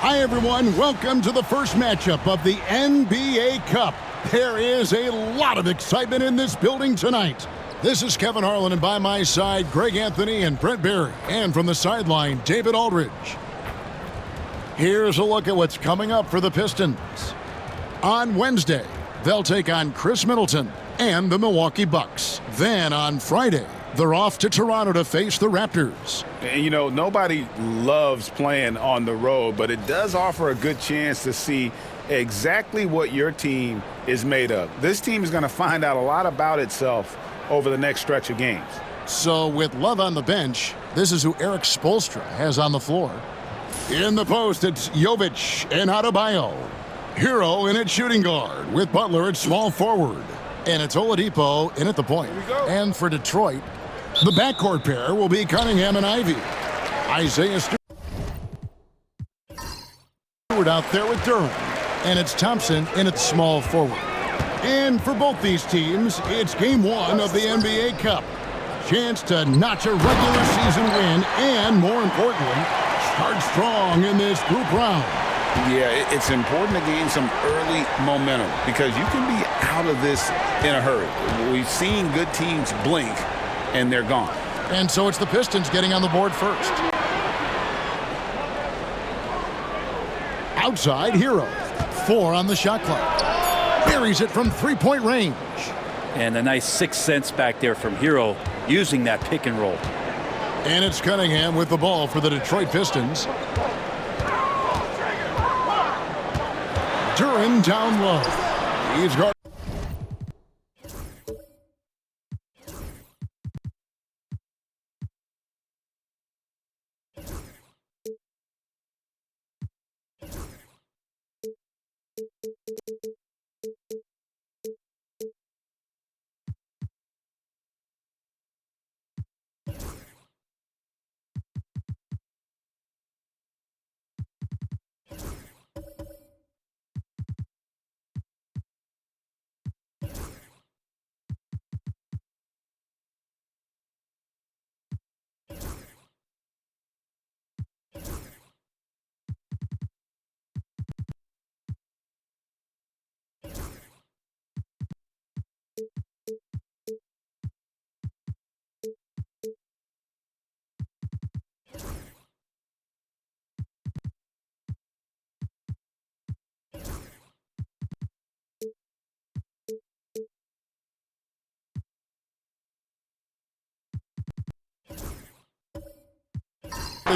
Hi, everyone. Welcome to the first matchup of the NBA Cup. There is a lot of excitement in this building tonight. This is Kevin Harlan, and by my side, Greg Anthony and Brent Barry. And from the sideline, David Aldridge. Here's a look at what's coming up for the Pistons. On Wednesday, they'll take on Chris Middleton and the Milwaukee Bucks. Then on Friday, they're off to Toronto to face the Raptors. And, you know, nobody loves playing on the road, but it does offer a good chance to see exactly what your team is made of. This team is going to find out a lot about itself over the next stretch of games. So with Love on the bench, this is who Eric Spoelstra has on the floor. In the post, it's Jovic and Adebayo. Hero in at shooting guard with Butler at small forward. And it's Oladipo in at the point. And for Detroit, the backcourt pair will be Cunningham and Ivy. Isaiah Stewart out there with Durham. And it's Thompson in at small forward. And for both these teams, it's game one of the NBA Cup. Chance to notch a regular season win and, more importantly, start strong in this group round. Yeah, it's important to gain some early momentum because you can be out of this in a hurry. We've seen good teams blink, and they're gone. And so it's the Pistons getting on the board first. Outside, Hero. 4 on the shot clock. Buries it from three-point range. And a nice 6 cents back there from Hero using that pick and roll. And it's Cunningham with the ball for the Detroit Pistons. Duran down low. He's guarded.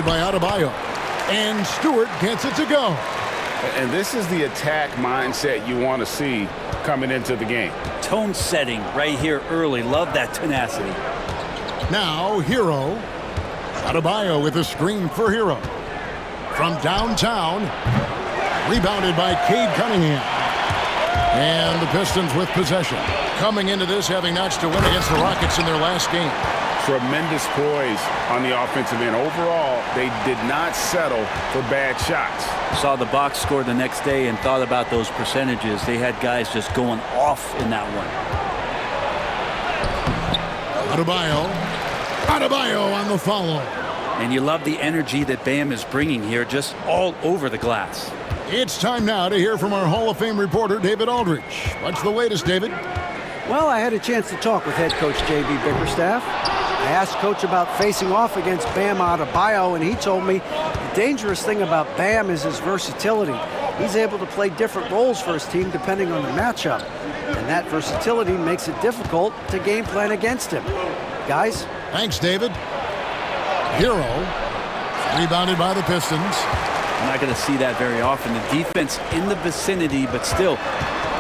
By Adebayo, and Stewart gets it to go. And this is the attack mindset you want to see coming into the game. Tone setting right here early. Love that tenacity. Now Hero. Adebayo with a screen for Hero. From downtown, rebounded by Cade Cunningham. And the Pistons with possession. Coming into this having notched a win against the Rockets in their last game. Tremendous poise on the offensive end. Overall, they did not settle for bad shots. Saw the box score the next day and thought about those percentages. They had guys just going off in that one. Adebayo on the follow. And you love the energy that Bam is bringing here, just all over the glass. It's time now to hear from our Hall of Fame reporter, David Aldridge. What's the latest, David? Well, I had a chance to talk with head coach J.B. Bickerstaff. I asked Coach about facing off against Bam Adebayo, and he told me the dangerous thing about Bam is his versatility. He's able to play different roles for his team depending on the matchup, and that versatility makes it difficult to game plan against him. Guys? Thanks, David. Hero, rebounded by the Pistons. I'm not going to see that very often. The defense in the vicinity, but still,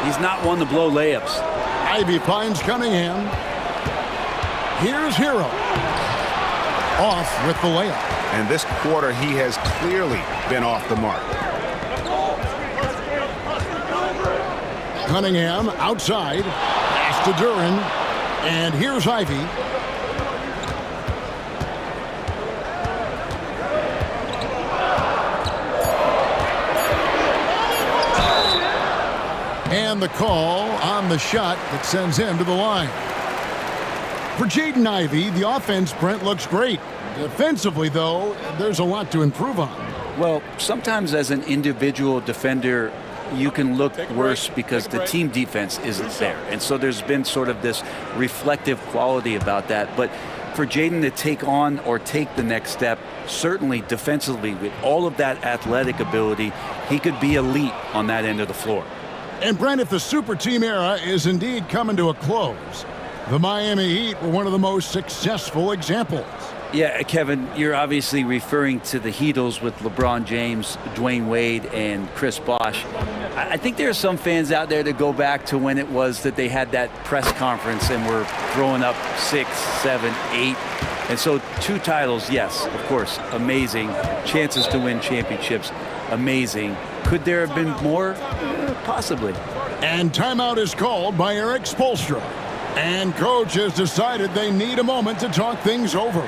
he's not one to blow layups. Ivy finds Cunningham. Here's Hero. Off with the layup. And this quarter, he has clearly been off the mark. Cunningham outside. Pass to Duran. And here's Ivy. And the call on the shot that sends him to the line. For Jaden Ivey, the offense, Brent, looks great. Defensively, though, there's a lot to improve on. Well, sometimes as an individual defender, you can look worse because the team defense isn't there. And so there's been sort of this reflective quality about that. But for Jaden to take on or take the next step, certainly defensively, with all of that athletic ability, he could be elite on that end of the floor. And Brent, if the super team era is indeed coming to a close, the Miami Heat were one of the most successful examples. Yeah, Kevin, you're obviously referring to the Heatles with LeBron James, Dwayne Wade, and Chris Bosh. I think there are some fans out there that go back to when it was that they had that press conference and were throwing up 6, 7, 8. And so 2 titles, yes, of course, amazing. Chances to win championships, amazing. Could there have been more? Possibly. And timeout is called by Eric Spoelstra. And coach has decided they need a moment to talk things over.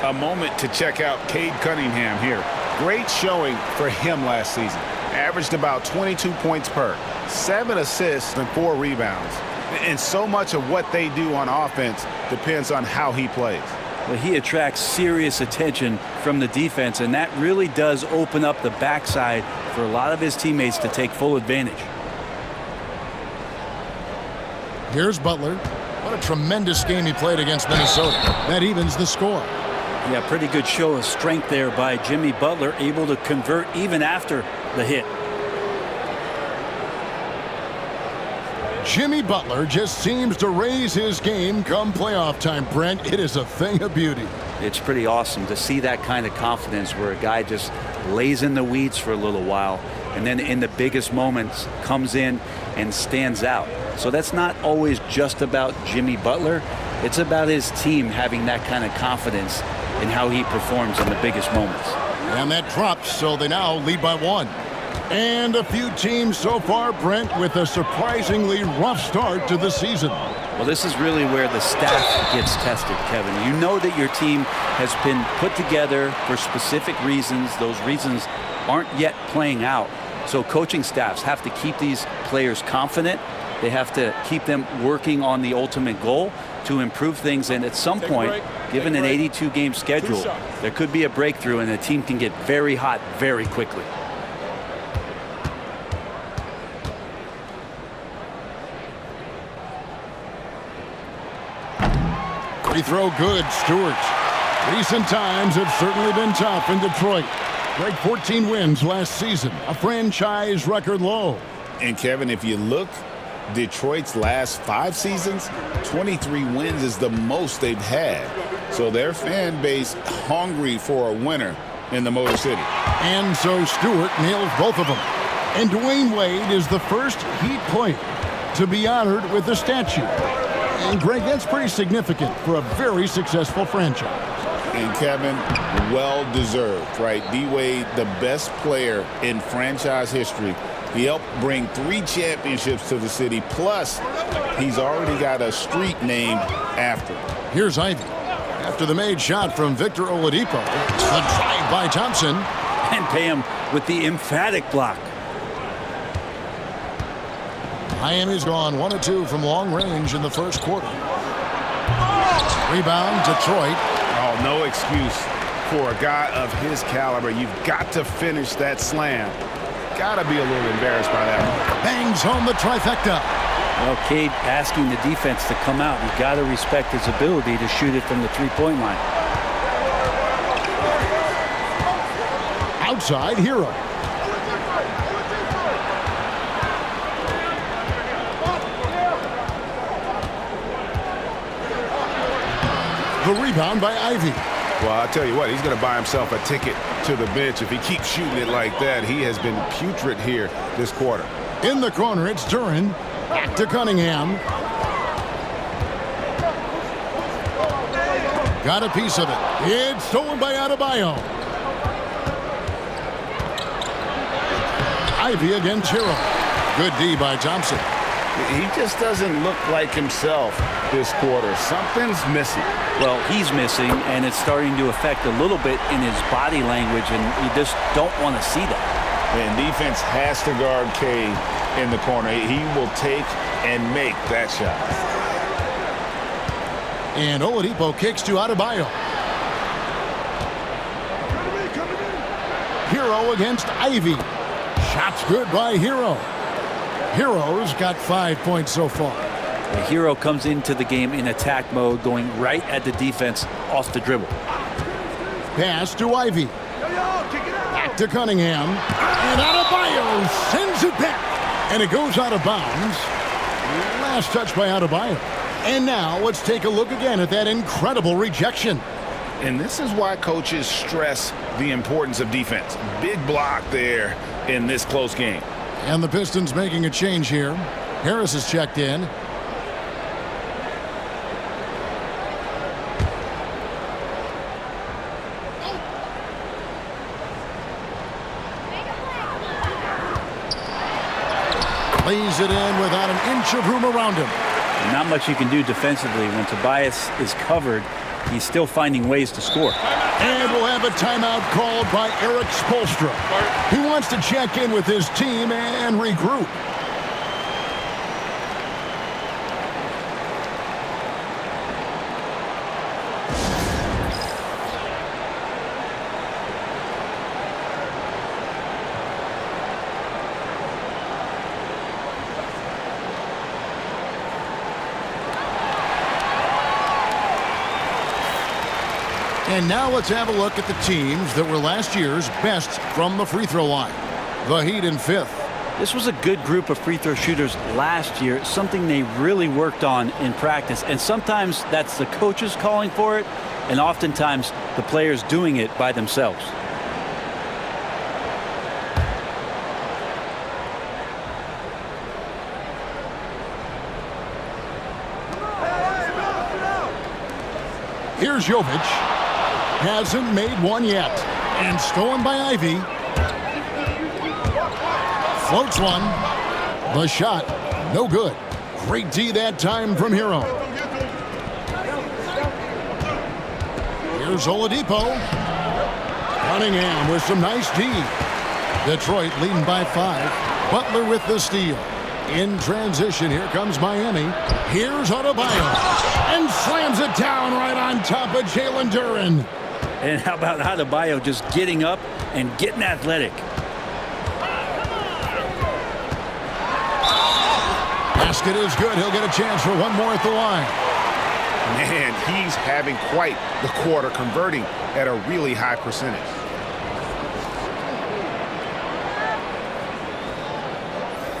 A moment to check out Cade Cunningham here. Great showing for him last season. Averaged about 22 points per, 7 assists and 4 rebounds. And so much of what they do on offense depends on how he plays. Well, he attracts serious attention from the defense, and that really does open up the backside for a lot of his teammates to take full advantage. Here's Butler. What a tremendous game he played against Minnesota. That evens the score. Yeah, pretty good show of strength there by Jimmy Butler, able to convert even after the hit. Jimmy Butler just seems to raise his game come playoff time, Brent. It is a thing of beauty. It's pretty awesome to see that kind of confidence where a guy just lays in the weeds for a little while and then in the biggest moments comes in and stands out. So that's not always just about Jimmy Butler. It's about his team having that kind of confidence in how he performs in the biggest moments. And that drops, so they now lead by 1. And a few teams so far, Brent, with a surprisingly rough start to the season. Well, this is really where the staff gets tested, Kevin. You know that your team has been put together for specific reasons. Those reasons aren't yet playing out. So coaching staffs have to keep these players confident. They have to keep them working on the ultimate goal to improve things. And at some point, given an 82-game schedule, there could be a breakthrough and the team can get very hot very quickly. Free throw good, Stewart. Recent times have certainly been tough in Detroit. Great 14 wins last season, a franchise record low. And Kevin, if you look, Detroit's last 5 seasons, 23 wins is the most they've had. So their fan base hungry for a winner in the Motor City. And so Stewart nails both of them. And Dwayne Wade is the first Heat player to be honored with a statue. And Greg, that's pretty significant for a very successful franchise. And Kevin, well deserved, right? D-Wade, the best player in franchise history. He helped bring 3 championships to the city. Plus, he's already got a street named after him. Here's Ivy. After the made shot from Victor Oladipo, the drive by Thompson. And pay him with the emphatic block. Miami's gone 1 of 2 from long range in the first quarter. Rebound, Detroit. Oh, no excuse for a guy of his caliber. You've got to finish that slam. Gotta be a little embarrassed by that one. Bangs home the trifecta. Well, Cade asking the defense to come out. You've got to respect his ability to shoot it from the three-point line. Outside, Hero. The rebound by Ivy. Well, I'll tell you what, he's going to buy himself a ticket to the bench if he keeps shooting it like that. He has been putrid here this quarter. In the corner, it's Duran. Back to Cunningham. Got a piece of it. It's stolen by Adebayo. Ivy against Hero. Good D by Thompson. He just doesn't look like himself this quarter. Something's missing. Well, he's missing, and it's starting to affect a little bit in his body language, and you just don't want to see that. And defense has to guard Cade in the corner. He will take and make that shot. And Oladipo kicks to Adebayo. Hero against Ivy. Shots good by Hero. Hero's got 5 points so far. The Hero comes into the game in attack mode, going right at the defense off the dribble. Pass to Ivy. Back to Cunningham. And Adebayo sends it back. And it goes out of bounds. Last touch by Adebayo. And now let's take a look again at that incredible rejection. And this is why coaches stress the importance of defense. Big block there in this close game. And the Pistons making a change here. Harris is checked in. Lays it in without an inch of room around him. Not much you can do defensively. When Tobias is covered, he's still finding ways to score. And we'll have a timeout called by Eric Spoelstra. He wants to check in with his team and regroup. And now let's have a look at the teams that were last year's best from the free throw line. The Heat in 5th. This was a good group of free throw shooters last year, something they really worked on in practice. And sometimes that's the coaches calling for it, and oftentimes the players doing it by themselves. Here's Jovic. Hasn't made one yet. And stolen by Ivy. Floats one. The shot, no good. Great D that time from Hero. Here's Oladipo. Cunningham with some nice D. Detroit leading by 5. Butler with the steal. In transition, here comes Miami. Here's Adebayo. And slams it down right on top of Jalen Duren. And how about Adebayo just getting up and getting athletic? Basket is good. He'll get a chance for one more at the line. Man, he's having quite the quarter, converting at a really high percentage.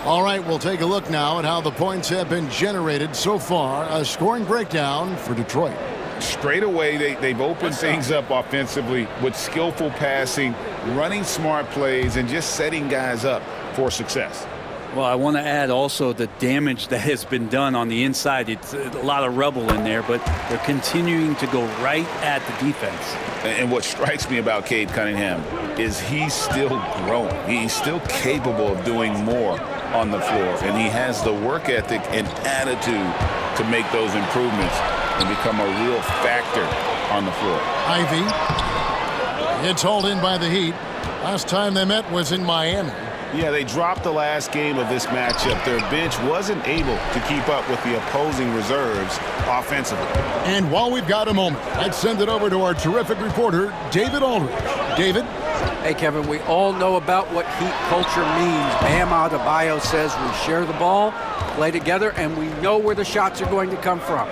All right, we'll take a look now at how the points have been generated so far. A scoring breakdown for Detroit. Straight away, they've opened things up offensively with skillful passing, running smart plays, and just setting guys up for success. Well, I want to add also the damage that has been done on the inside. It's a lot of rubble in there, but they're continuing to go right at the defense. And what strikes me about Cade Cunningham is he's still growing. He's still capable of doing more on the floor, and he has the work ethic and attitude to make those improvements and become a real factor on the floor. Ivy. It's hauled in by the Heat. Last time they met was in Miami. Yeah, they dropped the last game of this matchup. Their bench wasn't able to keep up with the opposing reserves offensively. And while we've got a moment, let's send it over to our terrific reporter, David Aldridge. David? Hey, Kevin, we all know about what Heat culture means. Bam Adebayo says we share the ball, play together, and we know where the shots are going to come from.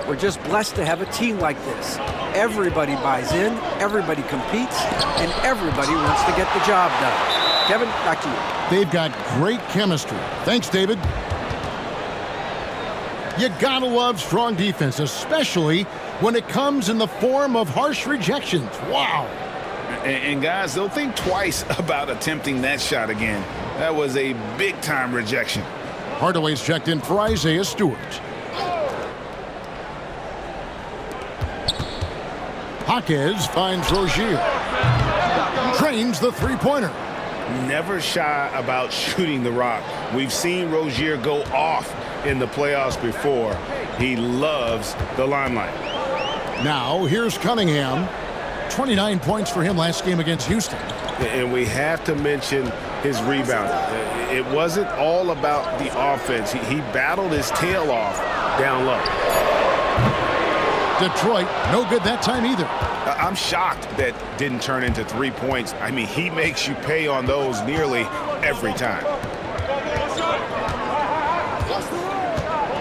We're just blessed to have a team like this. Everybody buys in, everybody competes, and everybody wants to get the job done. Kevin, back to you. They've got great chemistry. Thanks, David. You gotta love strong defense, especially when it comes in the form of harsh rejections. Wow. And guys, they'll think twice about attempting that shot again. That was a big-time rejection. Hardaway's checked in for Isaiah Stewart. Jaquez finds Rozier. Trains the three-pointer. Never shy about shooting the rock. We've seen Rozier go off in the playoffs before. He loves the limelight. Now, here's Cunningham. 29 points for him last game against Houston. And we have to mention his rebounding. It wasn't all about the offense. He battled his tail off down low. Detroit, no good that time either. I'm shocked that didn't turn into 3 points. I mean, he makes you pay on those nearly every time.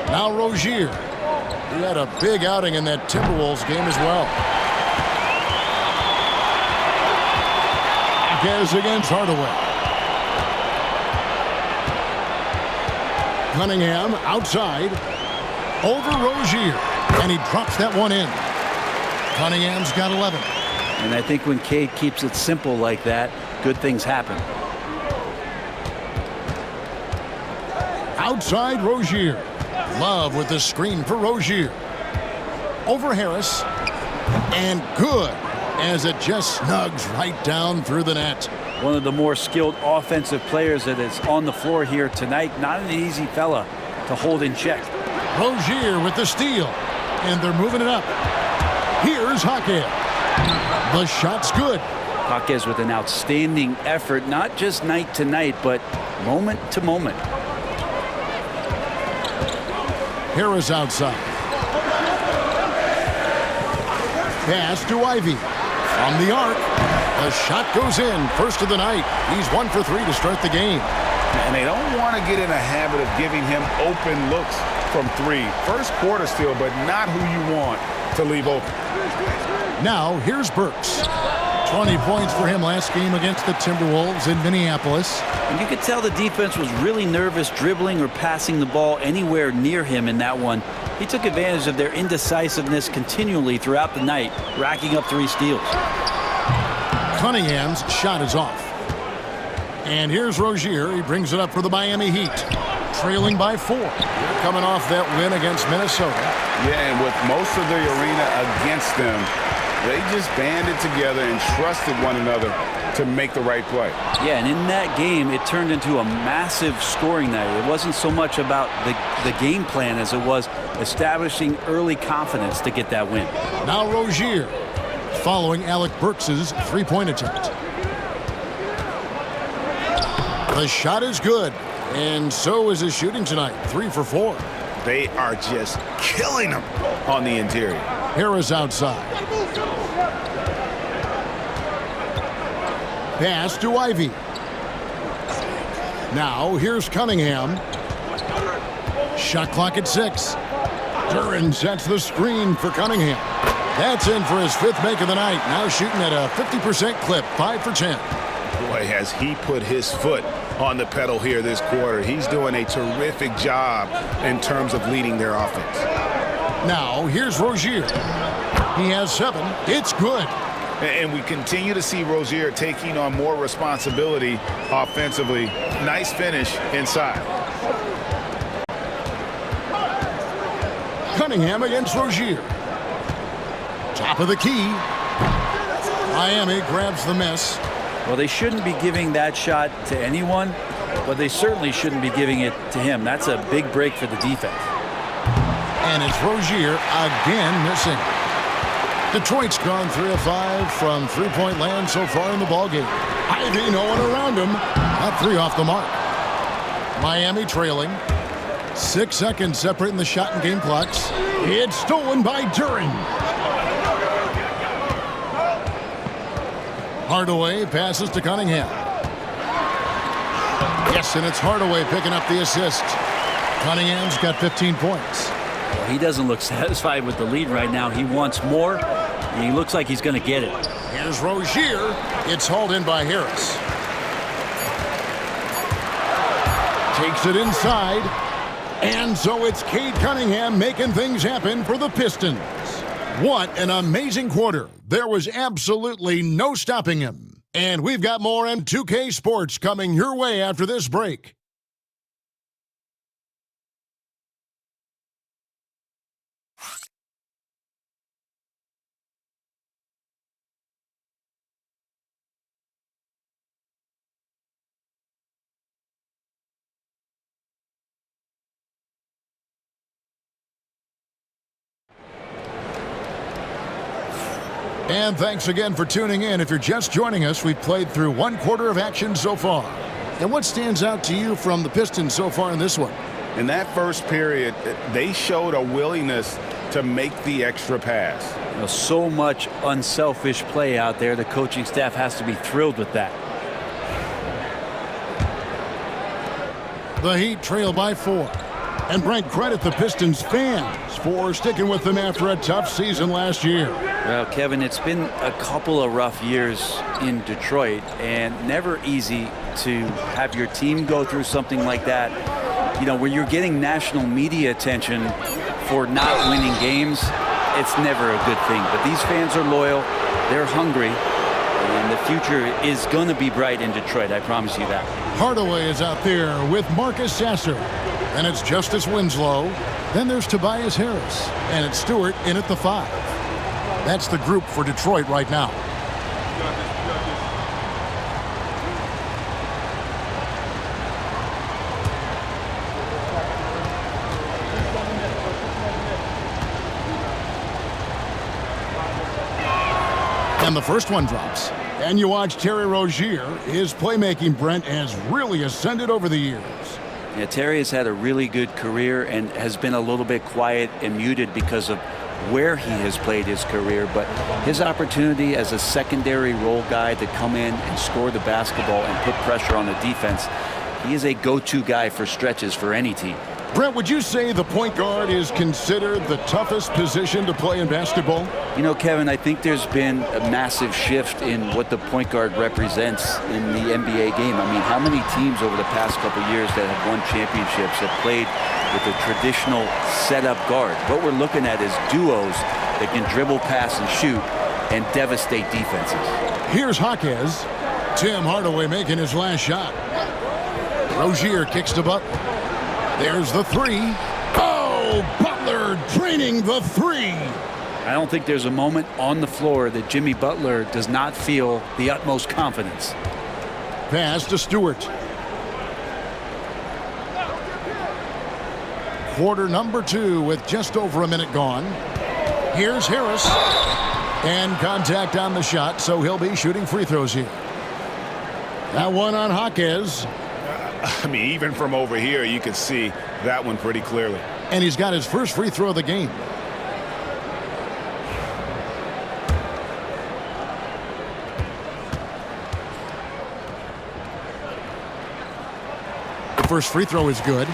Now Rozier. He had a big outing in that Timberwolves game as well. Jaquez against Hardaway. Cunningham outside. Over Rozier. And he drops that one in. Cunningham's got 11. And I think when Cade keeps it simple like that, good things happen. Outside Rozier. Love with the screen for Rozier. Over Harris. And good, as it just snugs right down through the net. One of the more skilled offensive players that is on the floor here tonight. Not an easy fella to hold in check. Rozier with the steal. And they're moving it up. Here's Jaquez. The shot's good. Jaquez with an outstanding effort, not just night to night, but moment to moment. Harris outside. Pass to Ivy. From the arc. The shot goes in. First of the night. He's 1 for 3 to start the game. And they don't want to get in a habit of giving him open looks from 3. First quarter still, but not who you want to leave open. Now, here's Burks. 20 points for him last game against the Timberwolves in Minneapolis. And you could tell the defense was really nervous dribbling or passing the ball anywhere near him in that one. He took advantage of their indecisiveness continually throughout the night, racking up 3 steals. Cunningham's shot is off. And here's Rozier. He brings it up for the Miami Heat. Trailing by 4. Coming off that win against Minnesota. Yeah, and with most of the arena against them, they just banded together and trusted one another to make the right play. Yeah, and in that game, it turned into a massive scoring night. It wasn't so much about the game plan as it was establishing early confidence to get that win. Now Rozier, following Alec Burks' three-point attempt. The shot is good, and so is his shooting tonight. 3 for 4. They are just killing them on the interior. Harris outside. Pass to Ivy. Now here's Cunningham. Shot clock at 6. Duran sets the screen for Cunningham. That's in for his 5th make of the night. Now shooting at a 50% clip, 5 for 10. Boy, has he put his foot on the pedal here this quarter. He's doing a terrific job in terms of leading their offense. Now here's Rozier. He has 7. It's good. And we continue to see Rozier taking on more responsibility offensively. Nice finish inside. Cunningham against Rozier. Top of the key. Miami grabs the miss. Well, they shouldn't be giving that shot to anyone, but they certainly shouldn't be giving it to him. That's a big break for the defense. And it's Rozier again missing. Detroit's gone 3 of 5 from three-point land so far in the ballgame. Ivy, no one around him. Not 3 off the mark. Miami trailing. 6 seconds separating the shot and game clocks. It's stolen by Duran. Hardaway passes to Cunningham. Yes, and it's Hardaway picking up the assist. Cunningham's got 15 points. Well, he doesn't look satisfied with the lead right now. He wants more, and he looks like he's going to get it. Here's Rozier. It's hauled in by Harris. Takes it inside. And so it's Cade Cunningham making things happen for the Pistons. What an amazing quarter. There was absolutely no stopping him. And we've got more M2K Sports coming your way after this break. And thanks again for tuning in. If you're just joining us, we've played through 1/4 of action so far. And what stands out to you from the Pistons so far in this one? In that first period, they showed a willingness to make the extra pass. You know, so much unselfish play out there. The coaching staff has to be thrilled with that. The Heat trail by 4. And Brent, credit the Pistons fans for sticking with them after a tough season last year. Well, Kevin, it's been a couple of rough years in Detroit, and never easy to have your team go through something like that. You know, where you're getting national media attention for not winning games, it's never a good thing. But these fans are loyal, they're hungry, and the future is going to be bright in Detroit, I promise you that. Hardaway is out there with Marcus Sasser. And it's Justice Winslow. Then there's Tobias Harris. And it's Stewart in at the 5. That's the group for Detroit right now. And the first one drops. And you watch Terry Rozier. His playmaking, Brent, has really ascended over the years. Yeah, Terry has had a really good career and has been a little bit quiet and muted because of where he has played his career. But his opportunity as a secondary role guy to come in and score the basketball and put pressure on the defense, he is a go-to guy for stretches for any team. Brent, would you say the point guard is considered the toughest position to play in basketball? You know, Kevin, I think there's been a massive shift in what the point guard represents in the NBA game. I mean, how many teams over the past couple years that have won championships have played with a traditional setup guard? What we're looking at is duos that can dribble, pass, and shoot and devastate defenses. Here's Jaquez. Tim Hardaway making his last shot. Rozier kicks to Butler. There's the 3. Oh, Butler draining the 3. I don't think there's a moment on the floor that Jimmy Butler does not feel the utmost confidence. Pass to Stewart. Quarter number 2 with just over a minute gone. Here's Harris. And contact on the shot, so he'll be shooting free throws here. That one on Jaquez. I mean, even from over here, you could see that one pretty clearly. And he's got his first free throw of the game. The first free throw is good.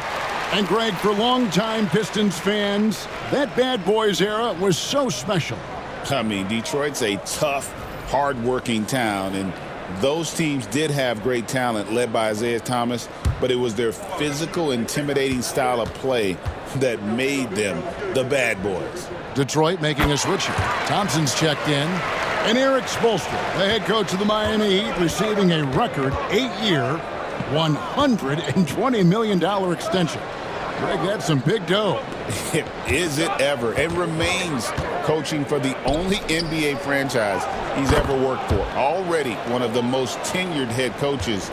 And Greg, for longtime Pistons fans, that Bad Boys era was so special. I mean, Detroit's a tough, hard-working town, and those teams did have great talent led by Isaiah Thomas, but it was their physical, intimidating style of play that made them the Bad Boys. Detroit making a switch here. Thompson's checked in. And Eric Spoelstra, the head coach of the Miami Heat, receiving a record 8-year, $120 million extension. Greg, that's some big dough. Is it ever? It remains coaching for the only NBA franchise he's ever worked for. Already one of the most tenured head coaches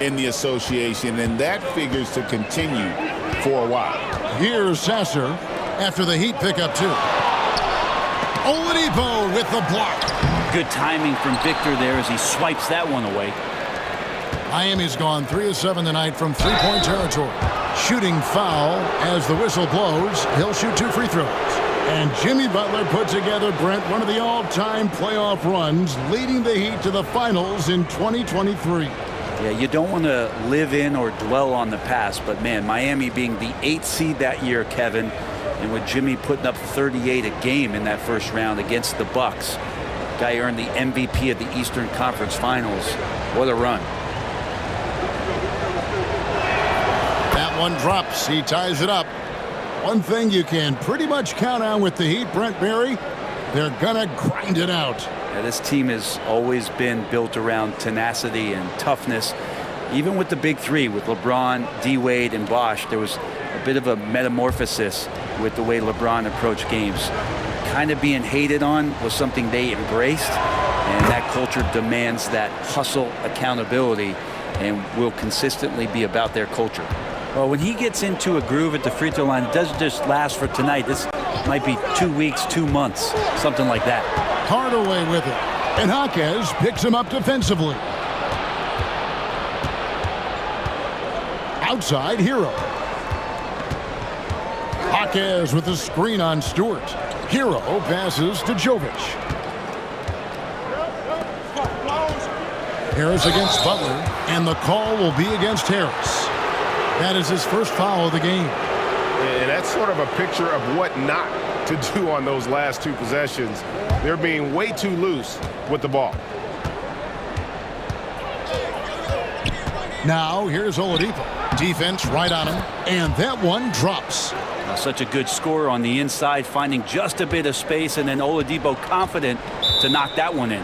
in the association, and that figures to continue for a while. Here's Sasser after the Heat pick up 2. Oladipo with the block. Good timing from Victor there as he swipes that one away. Miami's gone 3 of 7 tonight from three-point territory. Shooting foul as the whistle blows. He'll shoot 2 free throws. And Jimmy Butler put together, Brent, one of the all-time playoff runs, leading the Heat to the finals in 2023. Yeah, you don't want to live in or dwell on the past, but man, Miami being the 8th seed that year, Kevin, and with Jimmy putting up 38 a game in that first round against the Bucks. Guy earned the MVP of the Eastern Conference Finals. What a run. That one drops. He ties it up. One thing you can pretty much count on with the Heat, Brent Barry, they're going to grind it out. Yeah, this team has always been built around tenacity and toughness. Even with the big 3, with LeBron, D-Wade, and Bosh, there was a bit of a metamorphosis with the way LeBron approached games. Kind of being hated on was something they embraced, and that culture demands that hustle, accountability, and will consistently be about their culture. Well, when he gets into a groove at the free throw line, it doesn't just last for tonight. This might be 2 weeks, 2 months, something like that. Hardaway with it. And Jaquez picks him up defensively. Outside, Hero. Jaquez with the screen on Stewart. Hero passes to Jovic. Harris against Butler, and the call will be against Harris. That is his first foul of the game. And that's sort of a picture of what not to do on those last two possessions. They're being way too loose with the ball. Now, here's Oladipo. Defense right on him, and that one drops. Such a good scorer on the inside, finding just a bit of space, and then Oladipo confident to knock that one in.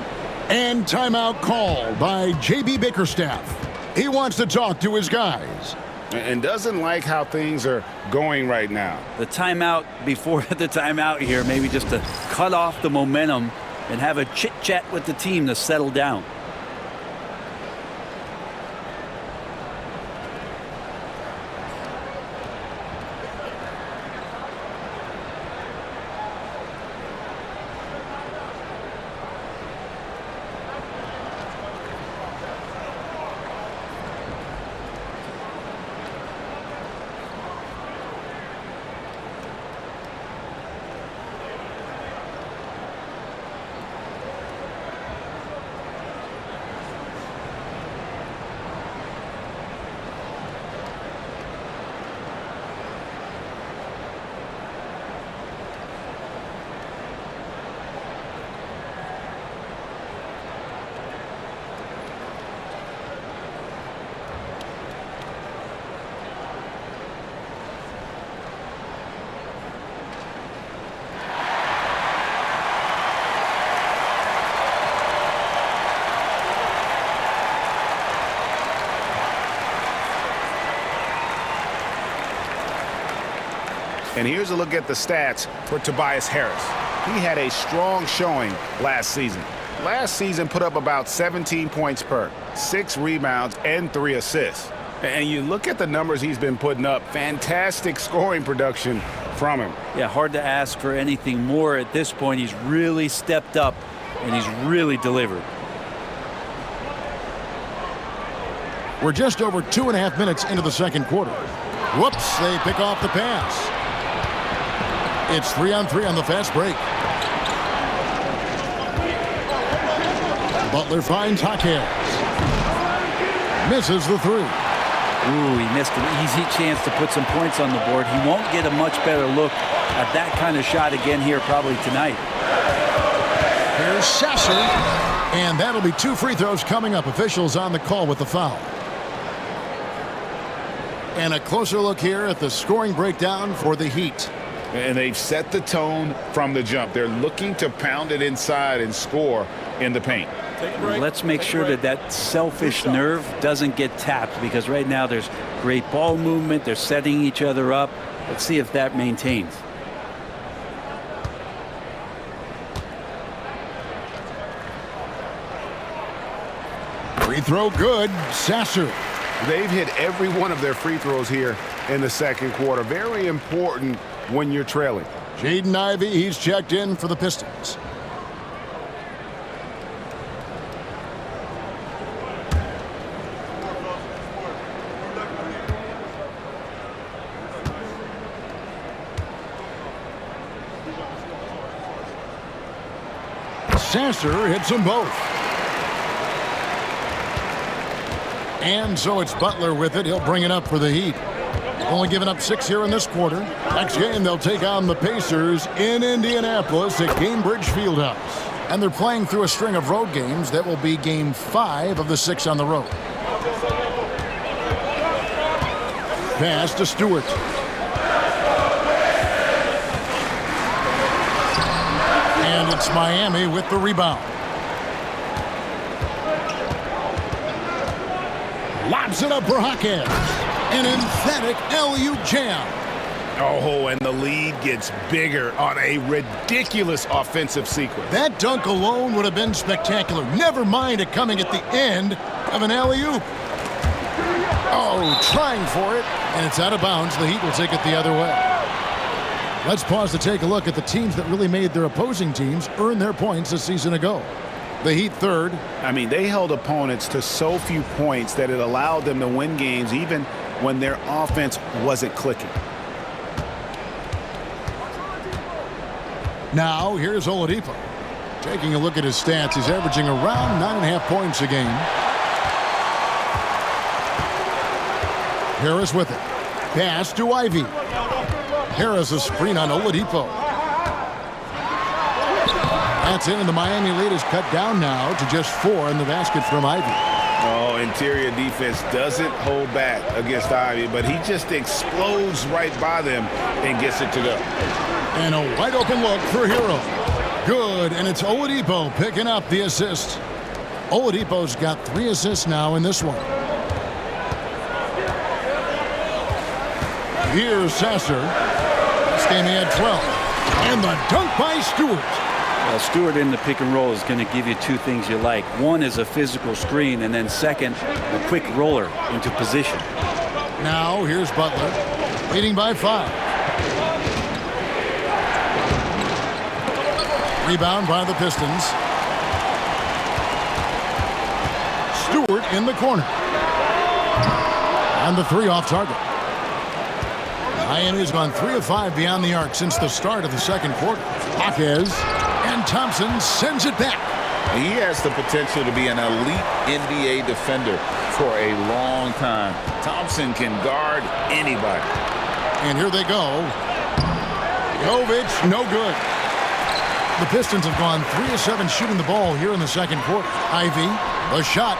And timeout called by J.B. Bickerstaff. He wants to talk to his guys. And doesn't like how things are going right now. The timeout before the timeout here, maybe just to cut off the momentum and have a chit-chat with the team to settle down. And here's a look at the stats for Tobias Harris. He had a strong showing last season. Last season put up about 17 points per, 6 rebounds, and 3 assists. And you look at the numbers he's been putting up, fantastic scoring production from him. Yeah, hard to ask for anything more at this point. He's really stepped up, and he's really delivered. We're just over 2.5 minutes into the second quarter. Whoops, they pick off the pass. It's 3-on-3 on the fast break. Butler finds Jaquez. Misses the three. Ooh, he missed an easy chance to put some points on the board. He won't get a much better look at that kind of shot again here probably tonight. Here's Sasser. And that'll be 2 free throws coming up. Officials on the call with the foul. And a closer look here at the scoring breakdown for the Heat. And they've set the tone from the jump. They're looking to pound it inside and score in the paint. Let's make sure that that selfish nerve doesn't get tapped, because right now there's great ball movement. They're setting each other up. Let's see if that maintains. Free throw good. Sasser. They've hit every one of their free throws here in the second quarter. Very important when you're trailing. Jaden Ivey, he's checked in for the Pistons. Sasser hits them both. And so it's Butler with it. He'll bring it up for the Heat. Only giving up 6 here in this quarter. Next game, they'll take on the Pacers in Indianapolis at Gainbridge Fieldhouse. And they're playing through a string of road games. That will be game 5 of the 6 on the road. Pass to Stewart. And it's Miami with the rebound. Lobs it up for Jaquez. An emphatic LU jam. Oh, and the lead gets bigger on a ridiculous offensive sequence. That dunk alone would have been spectacular. Never mind it coming at the end of an alley-oop. Oh, trying for it, and it's out of bounds. The Heat will take it the other way. Let's pause to take a look at the teams that really made their opposing teams earn their points a season ago. The Heat third. I mean, they held opponents to so few points that it allowed them to win games even when their offense wasn't clicking. Now, here's Oladipo. Taking a look at his stats, he's averaging around 9.5 points a game. Harris with it. Pass to Ivy. Harris a screen on Oladipo. That's in, and the Miami lead is cut down now to just 4 in the basket from Ivy. Oh, interior defense doesn't hold back against Ivy, but he just explodes right by them and gets it to go. And a wide open look for Hero. Good, and it's Oladipo picking up the assist. Oladipo's got 3 assists now in this one. Here's Sasser. This game he had 12. And the dunk by Stewart. Well, Stewart in the pick and roll is going to give you 2 things you like. One is a physical screen, and then second, a quick roller into position. Now here's Butler, leading by 5. Rebound by the Pistons. Stewart in the corner. And the 3 off target. Miami's gone 3 of 5 beyond the arc since the start of the second quarter. Jaquez and Thompson sends it back. He has the potential to be an elite NBA defender for a long time. Thompson can guard anybody. And here they go. Jovic, no good. The Pistons have gone 3 of 7 shooting the ball here in the second quarter. Ivy, a shot.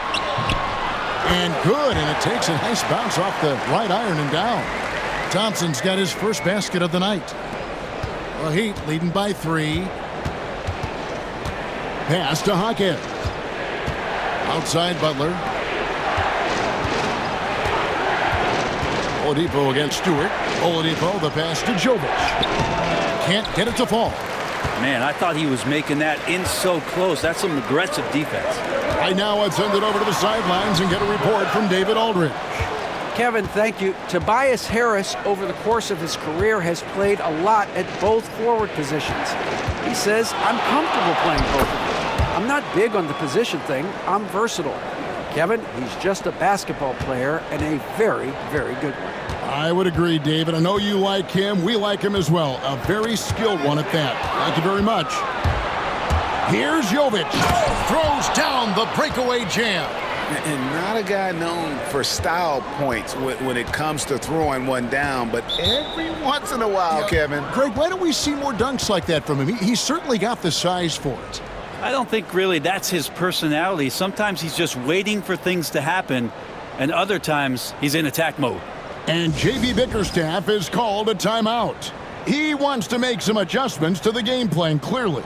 And good, and it takes a nice bounce off the right iron and down. Thompson's got his first basket of the night. The Heat leading by 3. Pass to Jaquez. Outside Butler. Oladipo against Stewart. Oladipo, the pass to Jovic. Can't get it to fall. Man, I thought he was making that in so close. That's some aggressive defense. Right now, let's send it over to the sidelines and get a report from David Aldridge. Kevin, thank you. Tobias Harris, over the course of his career, has played a lot at both forward positions. He says, I'm comfortable playing both of them. I'm not big on the position thing. I'm versatile. Kevin, he's just a basketball player and a very, very good one. I would agree, David. I know you like him. We like him as well. A very skilled one at that. Thank you very much. Here's Jovic. Throws down the breakaway jam. And not a guy known for style points when it comes to throwing one down, but every once in a while, Kevin. Greg, why don't we see more dunks like that from him? He's certainly got the size for it. I don't think really that's his personality. Sometimes he's just waiting for things to happen, and other times he's in attack mode. And J.B. Bickerstaff is called a timeout. He wants to make some adjustments to the game plan, clearly.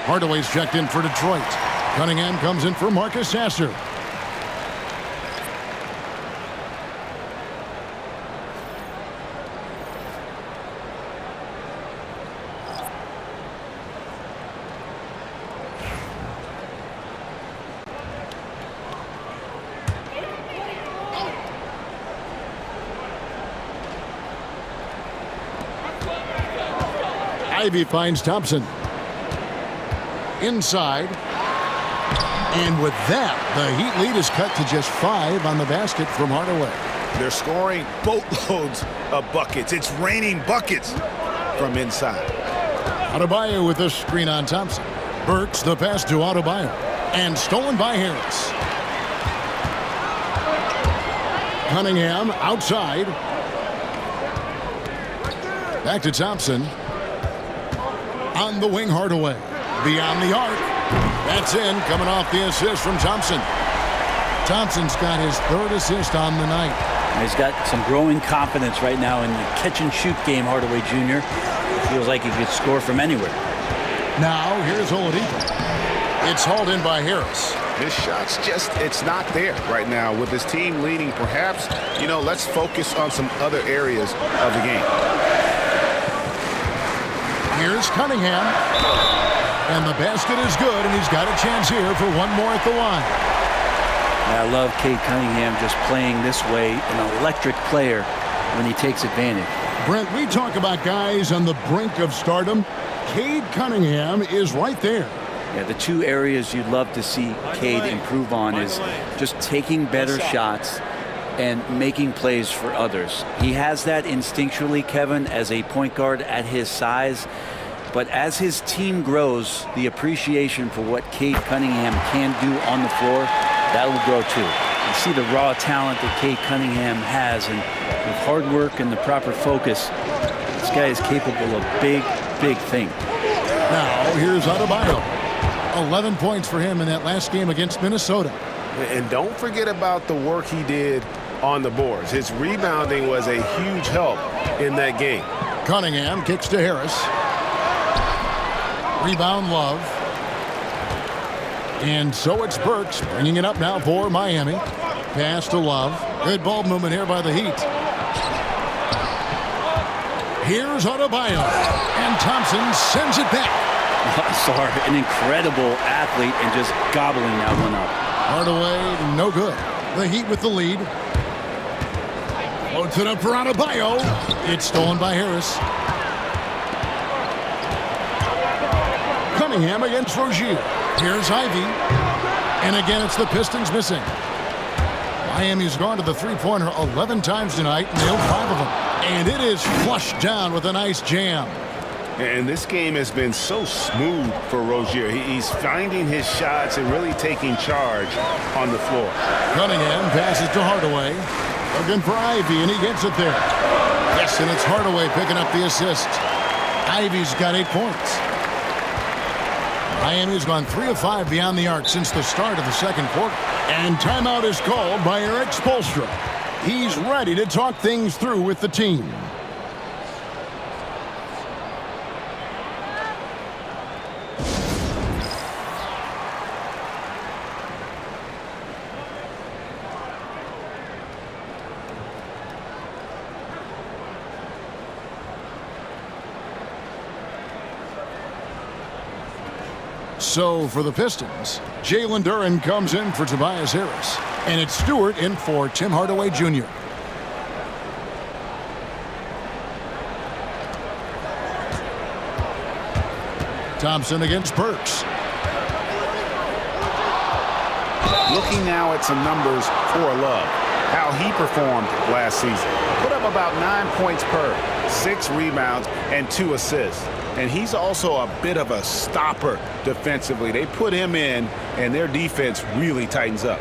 Hardaway's checked in for Detroit. Cunningham comes in for Marcus Sasser. Ivy finds Thompson. Inside. And with that, the Heat lead is cut to just 5 on the basket from Hardaway. They're scoring boatloads of buckets. It's raining buckets from inside. Adebayo with the screen on Thompson. Burks the pass to Adebayo. And stolen by Harris. Cunningham outside. Back to Thompson. On the wing, Hardaway. Beyond the arc. That's in, coming off the assist from Thompson. Thompson's got his 3rd assist on the night. He's got some growing confidence right now in the catch-and-shoot game, Hardaway Jr. Feels like he could score from anywhere. Now, here's Oladipo. It's hauled in by Harris. His shot's it's not there right now with his team leading. Perhaps, let's focus on some other areas of the game. Here's Cunningham. And the basket is good, and he's got a chance here for one more at the line. I love Cade Cunningham just playing this way, an electric player when he takes advantage. Brent, we talk about guys on the brink of stardom. Cade Cunningham is right there. Yeah, the two areas you'd love to see Cade improve on is just taking better shots and making plays for others. He has that instinctually, Kevin, as a point guard at his size. But as his team grows, the appreciation for what Cade Cunningham can do on the floor, that will grow too. You see the raw talent that Cade Cunningham has, and with hard work and the proper focus, this guy is capable of big, big things. Now, here's Adebayo. 11 points for him in that last game against Minnesota. And don't forget about the work he did on the boards. His rebounding was a huge help in that game. Cunningham kicks to Harris. Rebound, Love. And so it's Burks bringing it up now for Miami. Pass to Love. Good ball movement here by the Heat. Here's Adebayo. And Thompson sends it back. Sorry, an incredible athlete and just gobbling that one up. Hardaway, no good. The Heat with the lead. Floats it up for Adebayo. It's stolen by Harris. Cunningham against Rozier. Here's Ivy. And again, it's the Pistons missing. Miami's gone to the three-pointer 11 times tonight, nailed 5 of them. And it is flushed down with a nice jam. And this game has been so smooth for Rozier. He's finding his shots and really taking charge on the floor. Cunningham passes to Hardaway. Looking for Ivy, and he gets it there. Yes, and it's Hardaway picking up the assist. Ivy's got 8 points. Miami's gone 3 of 5 beyond the arc since the start of the second quarter. And timeout is called by Eric Spoelstra. He's ready to talk things through with the team. So for the Pistons, Jalen Duren comes in for Tobias Harris. And it's Stewart in for Tim Hardaway Jr. Thompson against Burks. Looking now at some numbers for Love, how he performed last season. Put up about 9 points per, 6 rebounds, and 2 assists. And he's also a bit of a stopper defensively. They put him in, and their defense really tightens up.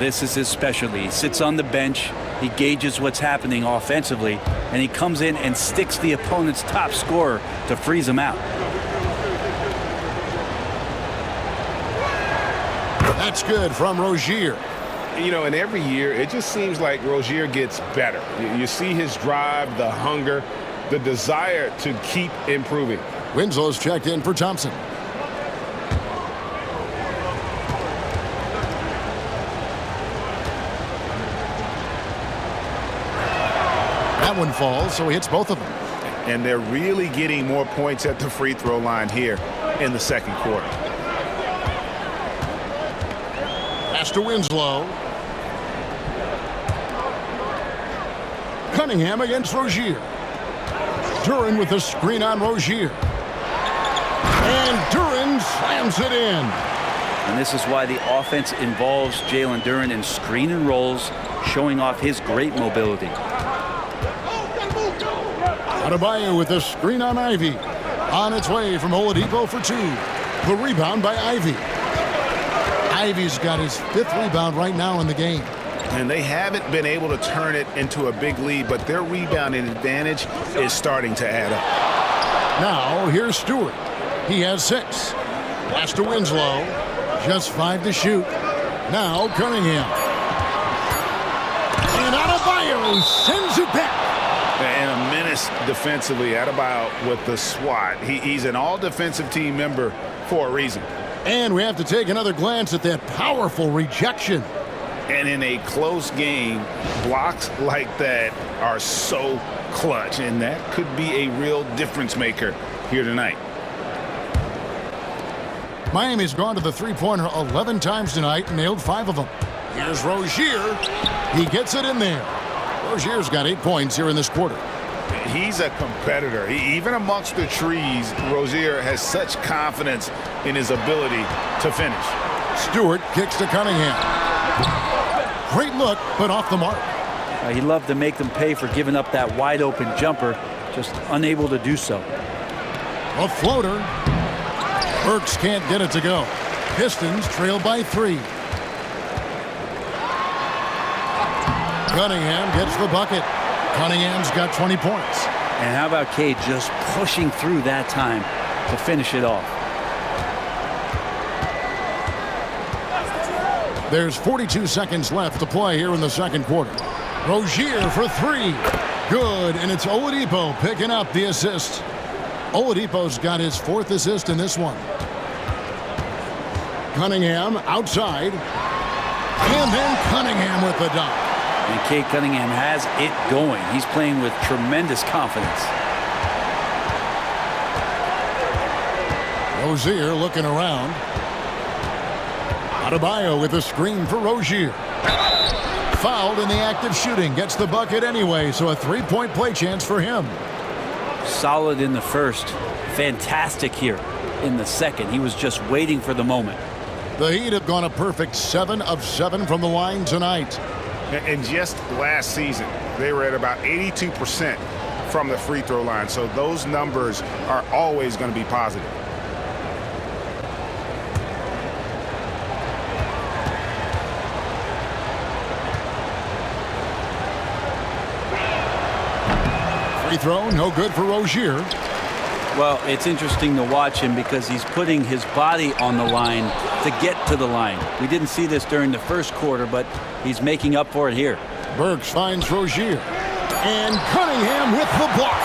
This is his specialty. He sits on the bench, he gauges what's happening offensively, and he comes in and sticks the opponent's top scorer to freeze him out. That's good from Rozier. And every year, it just seems like Rozier gets better. You see his drive, the hunger, the desire to keep improving. Winslow's checked in for Thompson. That one falls, so he hits both of them. And they're really getting more points at the free throw line here in the second quarter. Pass to Winslow. Cunningham against Rozier. Duren with the screen on Rozier. And Duren slams it in. And this is why the offense involves Jalen Duren in screen and rolls, showing off his great mobility. Adebayo with the screen on Ivy. On its way from Oladipo for two. The rebound by Ivy. Ivy's got his 5th rebound right now in the game. And they haven't been able to turn it into a big lead, but their rebounding advantage is starting to add up. Now, here's Stewart. He has 6. Pass to Winslow. Just 5 to shoot. Now, Cunningham. And Adebayo sends it back. And a menace defensively. Adebayo with the swat. He's an all-defensive team member for a reason. And we have to take another glance at that powerful rejection. And in a close game, blocks like that are so clutch, and that could be a real difference maker here tonight. Miami's gone to the three-pointer 11 times tonight and nailed 5 of them. Here's Rozier. He gets it in there. Rozier's got 8 points here in this quarter. He's a competitor. Even amongst the trees, Rozier has such confidence in his ability to finish. Stewart kicks to Cunningham. Great look, but off the mark. He loved to make them pay for giving up that wide-open jumper, just unable to do so. A floater. Burks can't get it to go. Pistons trail by 3. Cunningham gets the bucket. Cunningham's got 20 points. And how about Cade just pushing through that time to finish it off? There's 42 seconds left to play here in the second quarter. Rozier for 3. Good, and it's Oladipo picking up the assist. Oladipo's got his 4th assist in this one. Cunningham outside. And then Cunningham with the dunk. And Cade Cunningham has it going. He's playing with tremendous confidence. Rozier looking around. Adebayo with a screen for Rozier. Fouled in the act of shooting. Gets the bucket anyway, so a 3-point play chance for him. Solid in the first. Fantastic here in the second. He was just waiting for the moment. The Heat have gone a perfect 7 of 7 from the line tonight. And just last season, they were at about 82% from the free throw line. So those numbers are always going to be positive. Free throw, no good for Rozier. Well, it's interesting to watch him because he's putting his body on the line to get to the line. We didn't see this during the first quarter, but he's making up for it here. Burks finds Rozier. And Cunningham with the block.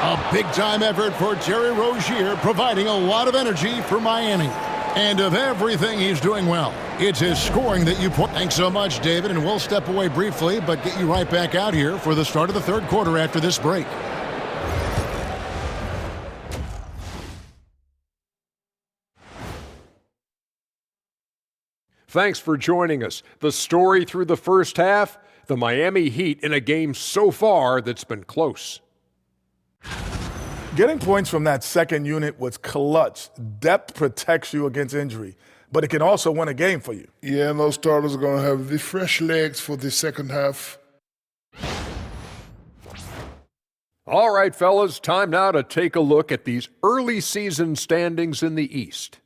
A big-time effort for Terry Rozier, providing a lot of energy for Miami. And of everything he's doing well, it's his scoring that you point. Thanks so much, David, and we'll step away briefly, but get you right back out here for the start of the third quarter after this break. Thanks for joining us. The story through the first half, the Miami Heat in a game so far that's been close. Getting points from that second unit was clutch. Depth protects you against injury, but it can also win a game for you. Yeah, and those starters are going to have the fresh legs for the second half. All right, fellas, time now to take a look at these early season standings in the East.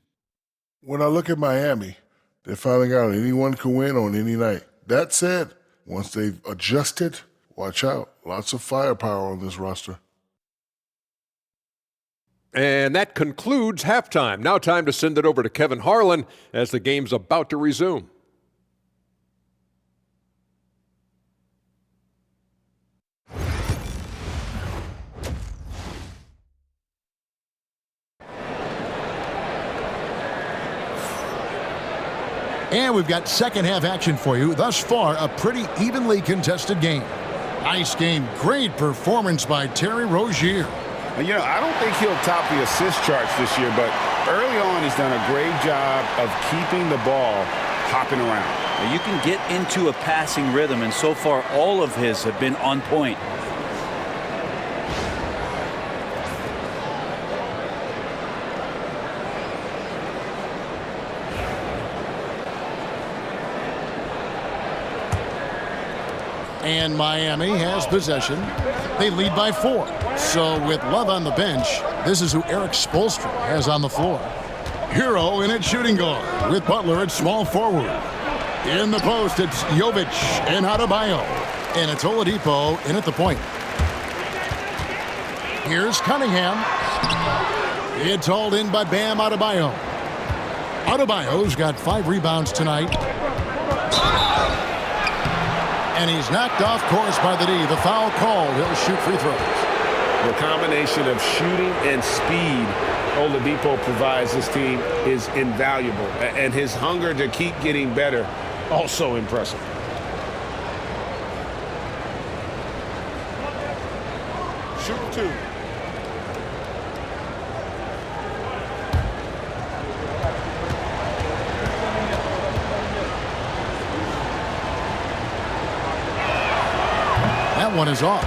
When I look at Miami, they're finding out anyone can win on any night. That said, once they've adjusted, watch out. Lots of firepower on this roster. And that concludes halftime. Now time to send it over to Kevin Harlan as the game's about to resume. And we've got second half action for you. Thus far, a pretty evenly contested game. Nice game. Great performance by Terry Rozier. You know, I don't think he'll top the assist charts this year, but early on he's done a great job of keeping the ball hopping around. You can get into a passing rhythm, and so far all of his have been on point. And Miami has possession. They lead by 4. So with Love on the bench, this is who Eric Spoelstra has on the floor. Hero in at shooting guard with Butler at small forward. In the post, it's Jovic and Adebayo. And it's Oladipo in at the point. Here's Cunningham. It's hauled in by Bam Adebayo. Adebayo's got 5 rebounds tonight. And he's knocked off course by the D. The foul called. He'll shoot free throws. The combination of shooting and speed Oladipo provides this team is invaluable. And his hunger to keep getting better, also impressive. Shoot 2. That one is off.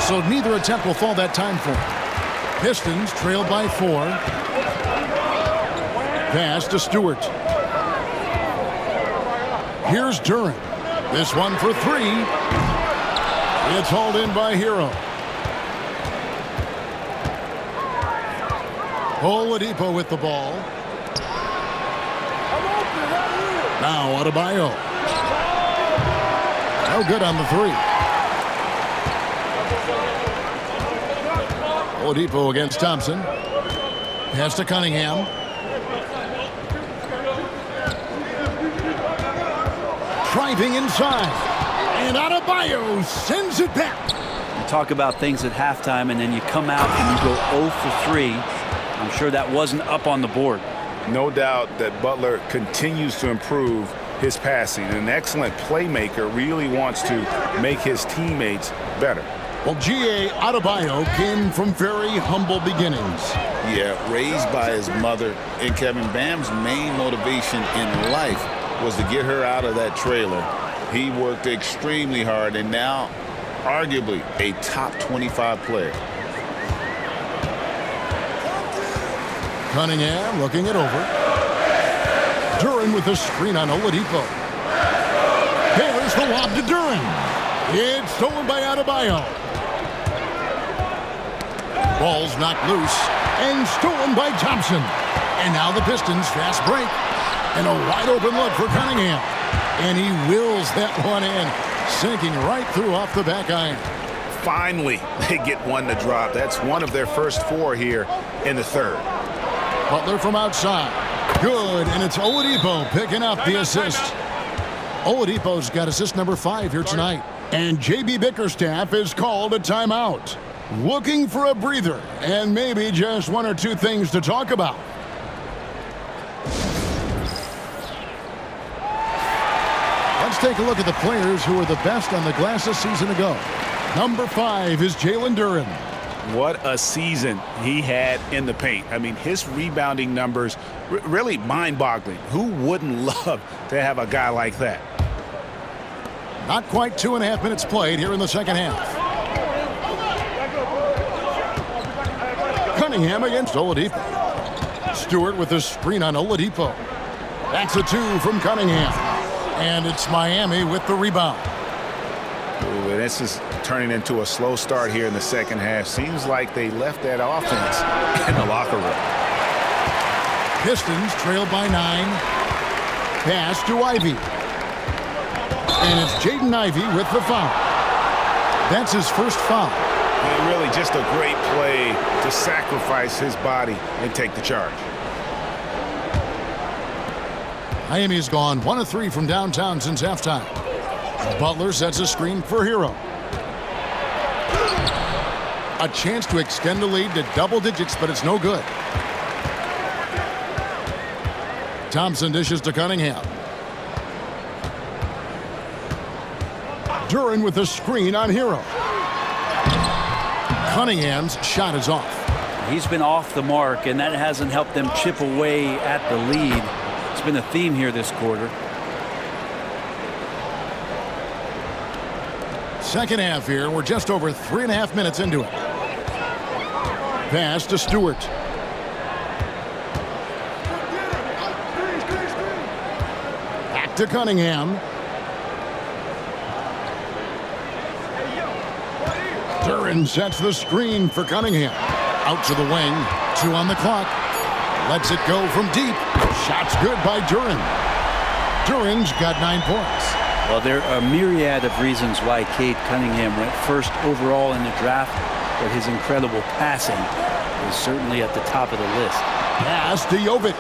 So neither attempt will fall that time for him. Pistons trailed by 4. Pass to Stewart. Here's Duran. This one for 3. It's hauled in by Hero. Oladipo with the ball. Now Adebayo. No good on the 3. Oladipo against Thompson. Pass to Cunningham. Driving inside. And Adebayo sends it back. You talk about things at halftime, and then you come out and you go 0 for 3. I'm sure that wasn't up on the board. No doubt that Butler continues to improve his passing. An excellent playmaker, really wants to make his teammates better. Well, G.A. Adebayo came from very humble beginnings. Yeah, raised by his mother. And Kevin, Bam's main motivation in life was to get her out of that trailer. He worked extremely hard and now arguably a top 25 player. Cunningham looking it over. Duran with a screen on Oladipo. Here's the lob to Duran. It's stolen by Adebayo. Ball's knocked loose and stolen by Thompson. And now the Pistons fast break. And a wide open look for Cunningham. And he wills that one in, sinking right through off the back iron. Finally, they get one to drop. That's one of their first 4 here in the 3rd. Butler from outside. Good, and it's Oladipo picking up the assist. Oladipo's got assist number 5 here tonight. And J.B. Bickerstaff has called a timeout. Looking for a breather and maybe just 1 or 2 things to talk about. Let's take a look at the players who were the best on the glass a season ago. Number 5 is Jalen Duran. What a season he had in the paint. I mean, his rebounding numbers, really mind-boggling. Who wouldn't love to have a guy like that? Not quite 2.5 minutes played here in the second half. Cunningham against Oladipo. Stewart with a screen on Oladipo. That's a 2 from Cunningham. And it's Miami with the rebound. Ooh, and this is turning into a slow start here in the second half. Seems like they left that offense in the locker room. Pistons trailed by 9. Pass to Ivy. And it's Jaden Ivey with the foul. That's his first foul. And really just a great play to sacrifice his body and take the charge. Miami's gone 1 of 3 from downtown since halftime. Butler sets a screen for Hero. A chance to extend the lead to double digits, but it's no good. Thompson dishes to Cunningham. Duran with a screen on Hero. Cunningham's shot is off. He's been off the mark, and that hasn't helped them chip away at the lead. It's been a theme here this quarter. Second half here. We're just over 3.5 minutes into it. Pass to Stewart. Back to Cunningham. Duran sets the screen for Cunningham. Out to the wing. 2 on the clock. Lets it go from deep. Shot's good by Duran. Duran's got 9 points. Well, there are a myriad of reasons why Cade Cunningham went first overall in the draft, but his incredible passing is certainly at the top of the list. Pass to Jovic.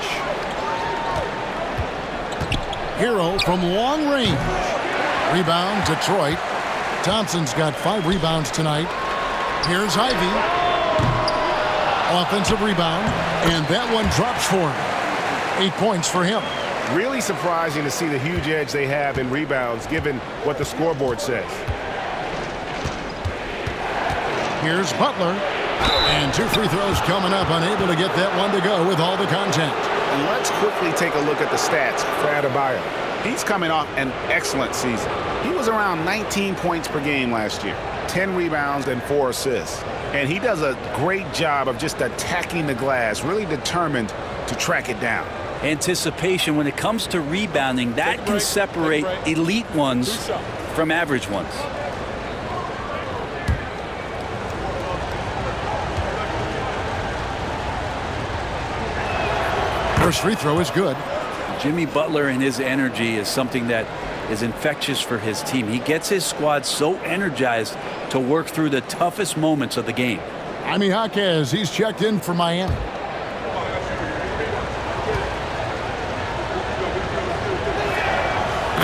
Hero from long range. Rebound, Detroit. Thompson's got 5 rebounds tonight. Here's Ivy. Offensive rebound, and that one drops for him. 8 points for him. Really surprising to see the huge edge they have in rebounds, given what the scoreboard says. Here's Butler. And 2 free throws coming up, unable to get that one to go with all the contact. And let's quickly take a look at the stats for Adebayo. He's coming off an excellent season. He was around 19 points per game last year, 10 rebounds and 4 assists. And he does a great job of just attacking the glass, really determined to track it down. Anticipation when it comes to rebounding, that can separate elite ones from average ones. First free throw is good. Jimmy Butler and his energy is something that is infectious for his team. He gets his squad so energized to work through the toughest moments of the game. Jaime Jaquez, he's checked in for Miami.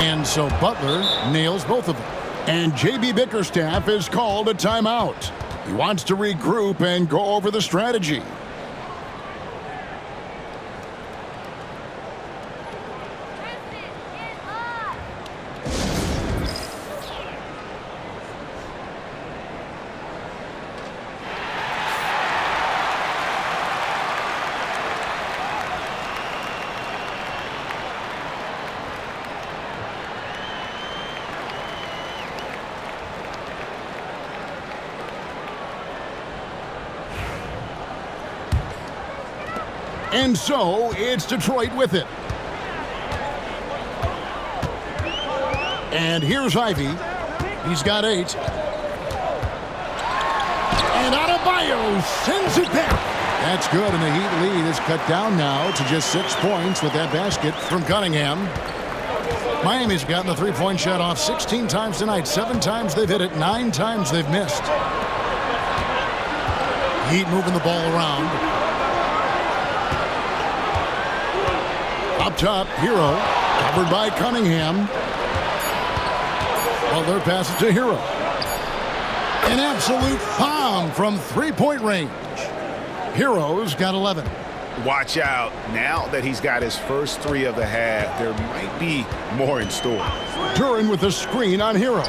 And so Butler nails both of them. And J.B. Bickerstaff is called a timeout. He wants to regroup and go over the strategy. And so it's Detroit with it. And here's Ivy. He's got 8. And Adebayo sends it back. That's good, and the Heat lead is cut down now to just 6 points with that basket from Cunningham. Miami's gotten the three-point shot off 16 times tonight. 7 times they've hit it, 9 times they've missed. Heat moving the ball around. Up top, Hero, covered by Cunningham. Butler passes to Hero. An absolute bomb from three-point range. Hero's got 11. Watch out. Now that he's got his first 3 of the half, there might be more in store. Duran with the screen on Hero.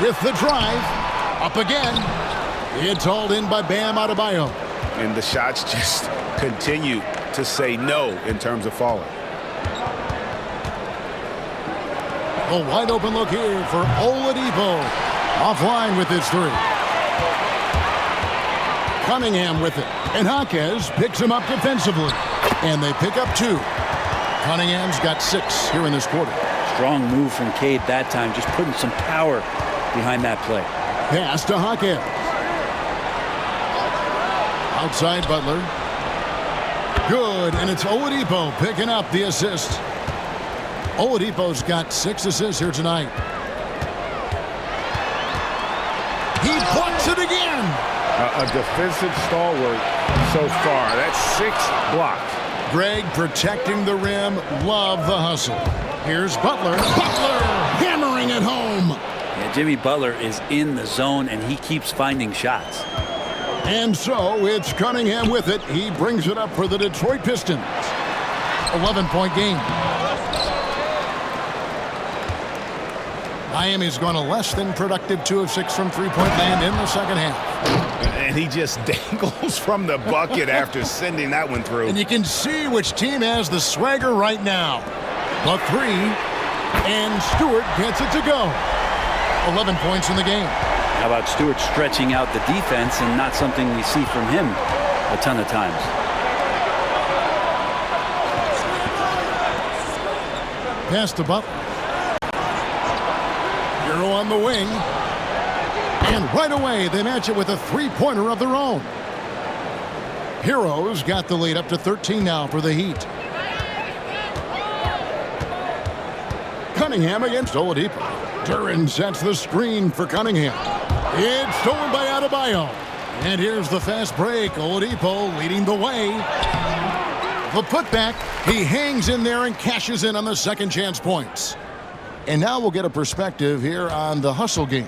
With the drive. Up again. It's hauled in by Bam Adebayo. And the shots just continue to say no in terms of falling. A wide open look here for Oladipo. Offline with his 3. Cunningham with it. And Jaquez picks him up defensively. And they pick up 2. Cunningham's got 6 here in this quarter. Strong move from Cade that time, just putting some power behind that play. Pass to Jaquez. Outside Butler. Good, and it's Oladipo picking up the assist. Oladipo's got 6 assists here tonight. He blocks it again. A defensive stalwart so far. That's 6 blocks. Greg protecting the rim. Love the hustle. Here's Butler. Butler hammering it home. Yeah, Jimmy Butler is in the zone, and he keeps finding shots. And so it's Cunningham with it. He brings it up for the Detroit Pistons. 11-point game. Miami's gone a less than productive 2 of 6 from three-point land in the second half. And he just dangles from the bucket after sending that one through. And you can see which team has the swagger right now. The three, and Stewart gets it to go. 11 points in the game. How about Stewart stretching out the defense, and not something we see from him a ton of times. Pass to Butler. Hero on the wing. And right away, they match it with a three-pointer of their own. Hero's got the lead up to 13 now for the Heat. Cunningham against Oladipo. Duran sets the screen for Cunningham. It's stolen by Adebayo. And here's the fast break. Oladipo leading the way. The putback. He hangs in there and cashes in on the second chance points. And now we'll get a perspective here on the hustle game.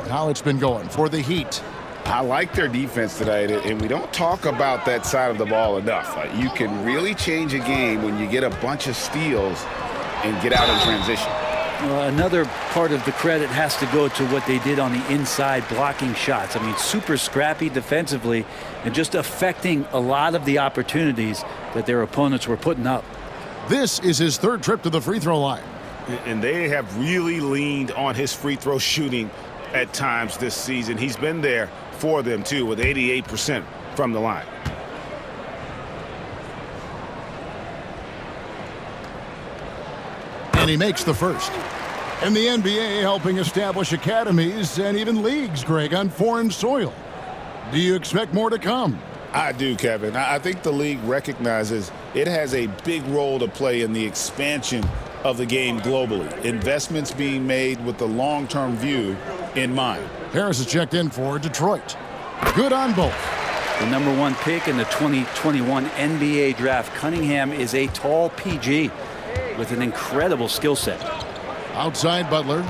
How it's been going for the Heat. I like their defense tonight, and we don't talk about that side of the ball enough. You can really change a game when you get a bunch of steals and get out in transition. Another part of the credit has to go to what they did on the inside, blocking shots. I mean, super scrappy defensively and just affecting a lot of the opportunities that their opponents were putting up. This is his third trip to the free throw line. And they have really leaned on his free throw shooting at times this season. He's been there for them, too, with 88% from the line. And he makes the first. And the NBA helping establish academies and even leagues, Greg, on foreign soil. Do you expect more to come? I do, Kevin. I think the league recognizes it has a big role to play in the expansion of the game globally. Investments being made with the long-term view in mind. Harris is checked in for Detroit. Good on both. The number 1 pick in the 2021 NBA draft, Cunningham is a tall PG with an incredible skill set. Outside Butler.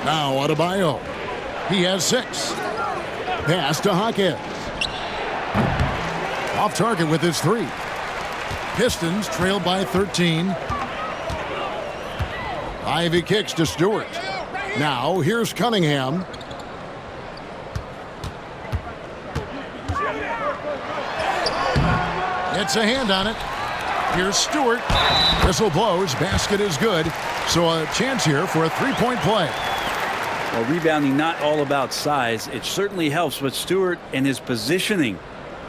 Now Adebayo. He has 6. Pass to Hawkins. Off target with his 3. Pistons trailed by 13. Ivy kicks to Stewart. Now here's Cunningham. It's a hand on it. Here's Stewart. Whistle blows. Basket is good. So a chance here for a three-point play. Well, rebounding not all about size. It certainly helps, but Stewart and his positioning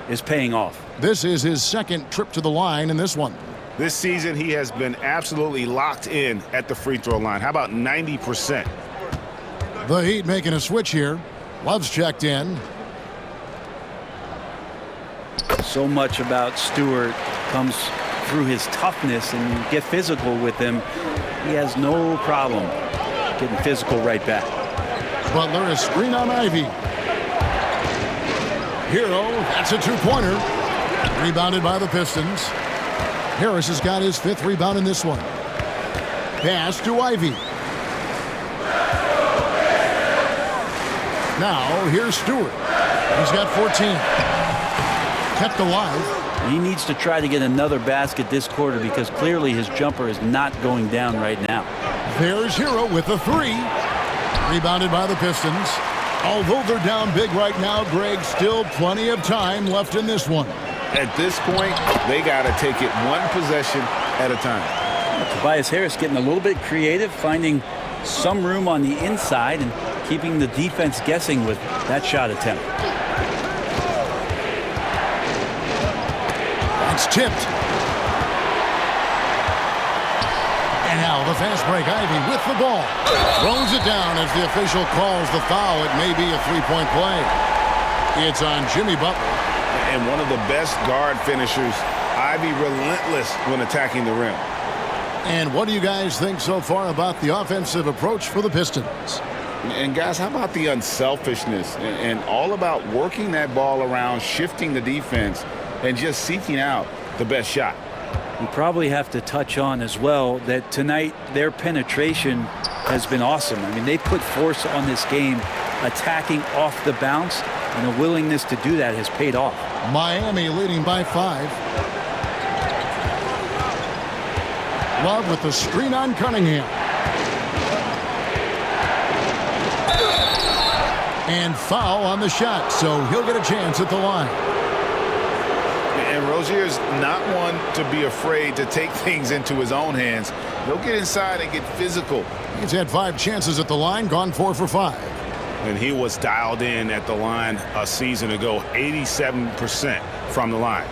is paying off. This is his second trip to the line in this one. This season, he has been absolutely locked in at the free throw line. How about 90%? The Heat making a switch here. Love's checked in. So much about Stewart comes through his toughness, and you get physical with him. He has no problem getting physical right back. Butler, a screen on Ivy. Hero, that's a two-pointer. Rebounded by the Pistons. Harris has got his 5th rebound in this one. Pass to Ivy. Now, here's Stewart. He's got 14. Kept alive. He needs to try to get another basket this quarter because clearly his jumper is not going down right now. There's Hero with the 3. Rebounded by the Pistons. Although they're down big right now, Greg, still plenty of time left in this one. At this point, they got to take it one possession at a time. Tobias Harris getting a little bit creative, finding some room on the inside and keeping the defense guessing with that shot attempt. That's tipped. And now the fast break. Ivy with the ball. Throws it down as the official calls the foul. It may be a three-point play. It's on Jimmy Butler. And one of the best guard finishers. Ivy relentless when attacking the rim. And what do you guys think so far about the offensive approach for the Pistons? And guys, how about the unselfishness and all about working that ball around, shifting the defense, and just seeking out the best shot? We probably have to touch on as well that tonight their penetration has been awesome. I mean, they put force on this game, attacking off the bounce, and the willingness to do that has paid off. Miami leading by 5. Love with the screen on Cunningham. And foul on the shot, so he'll get a chance at the line. And Rozier's not one to be afraid to take things into his own hands. He'll get inside and get physical. He's had 5 chances at the line, gone 4 for 5. And he was dialed in at the line a season ago, 87% from the line.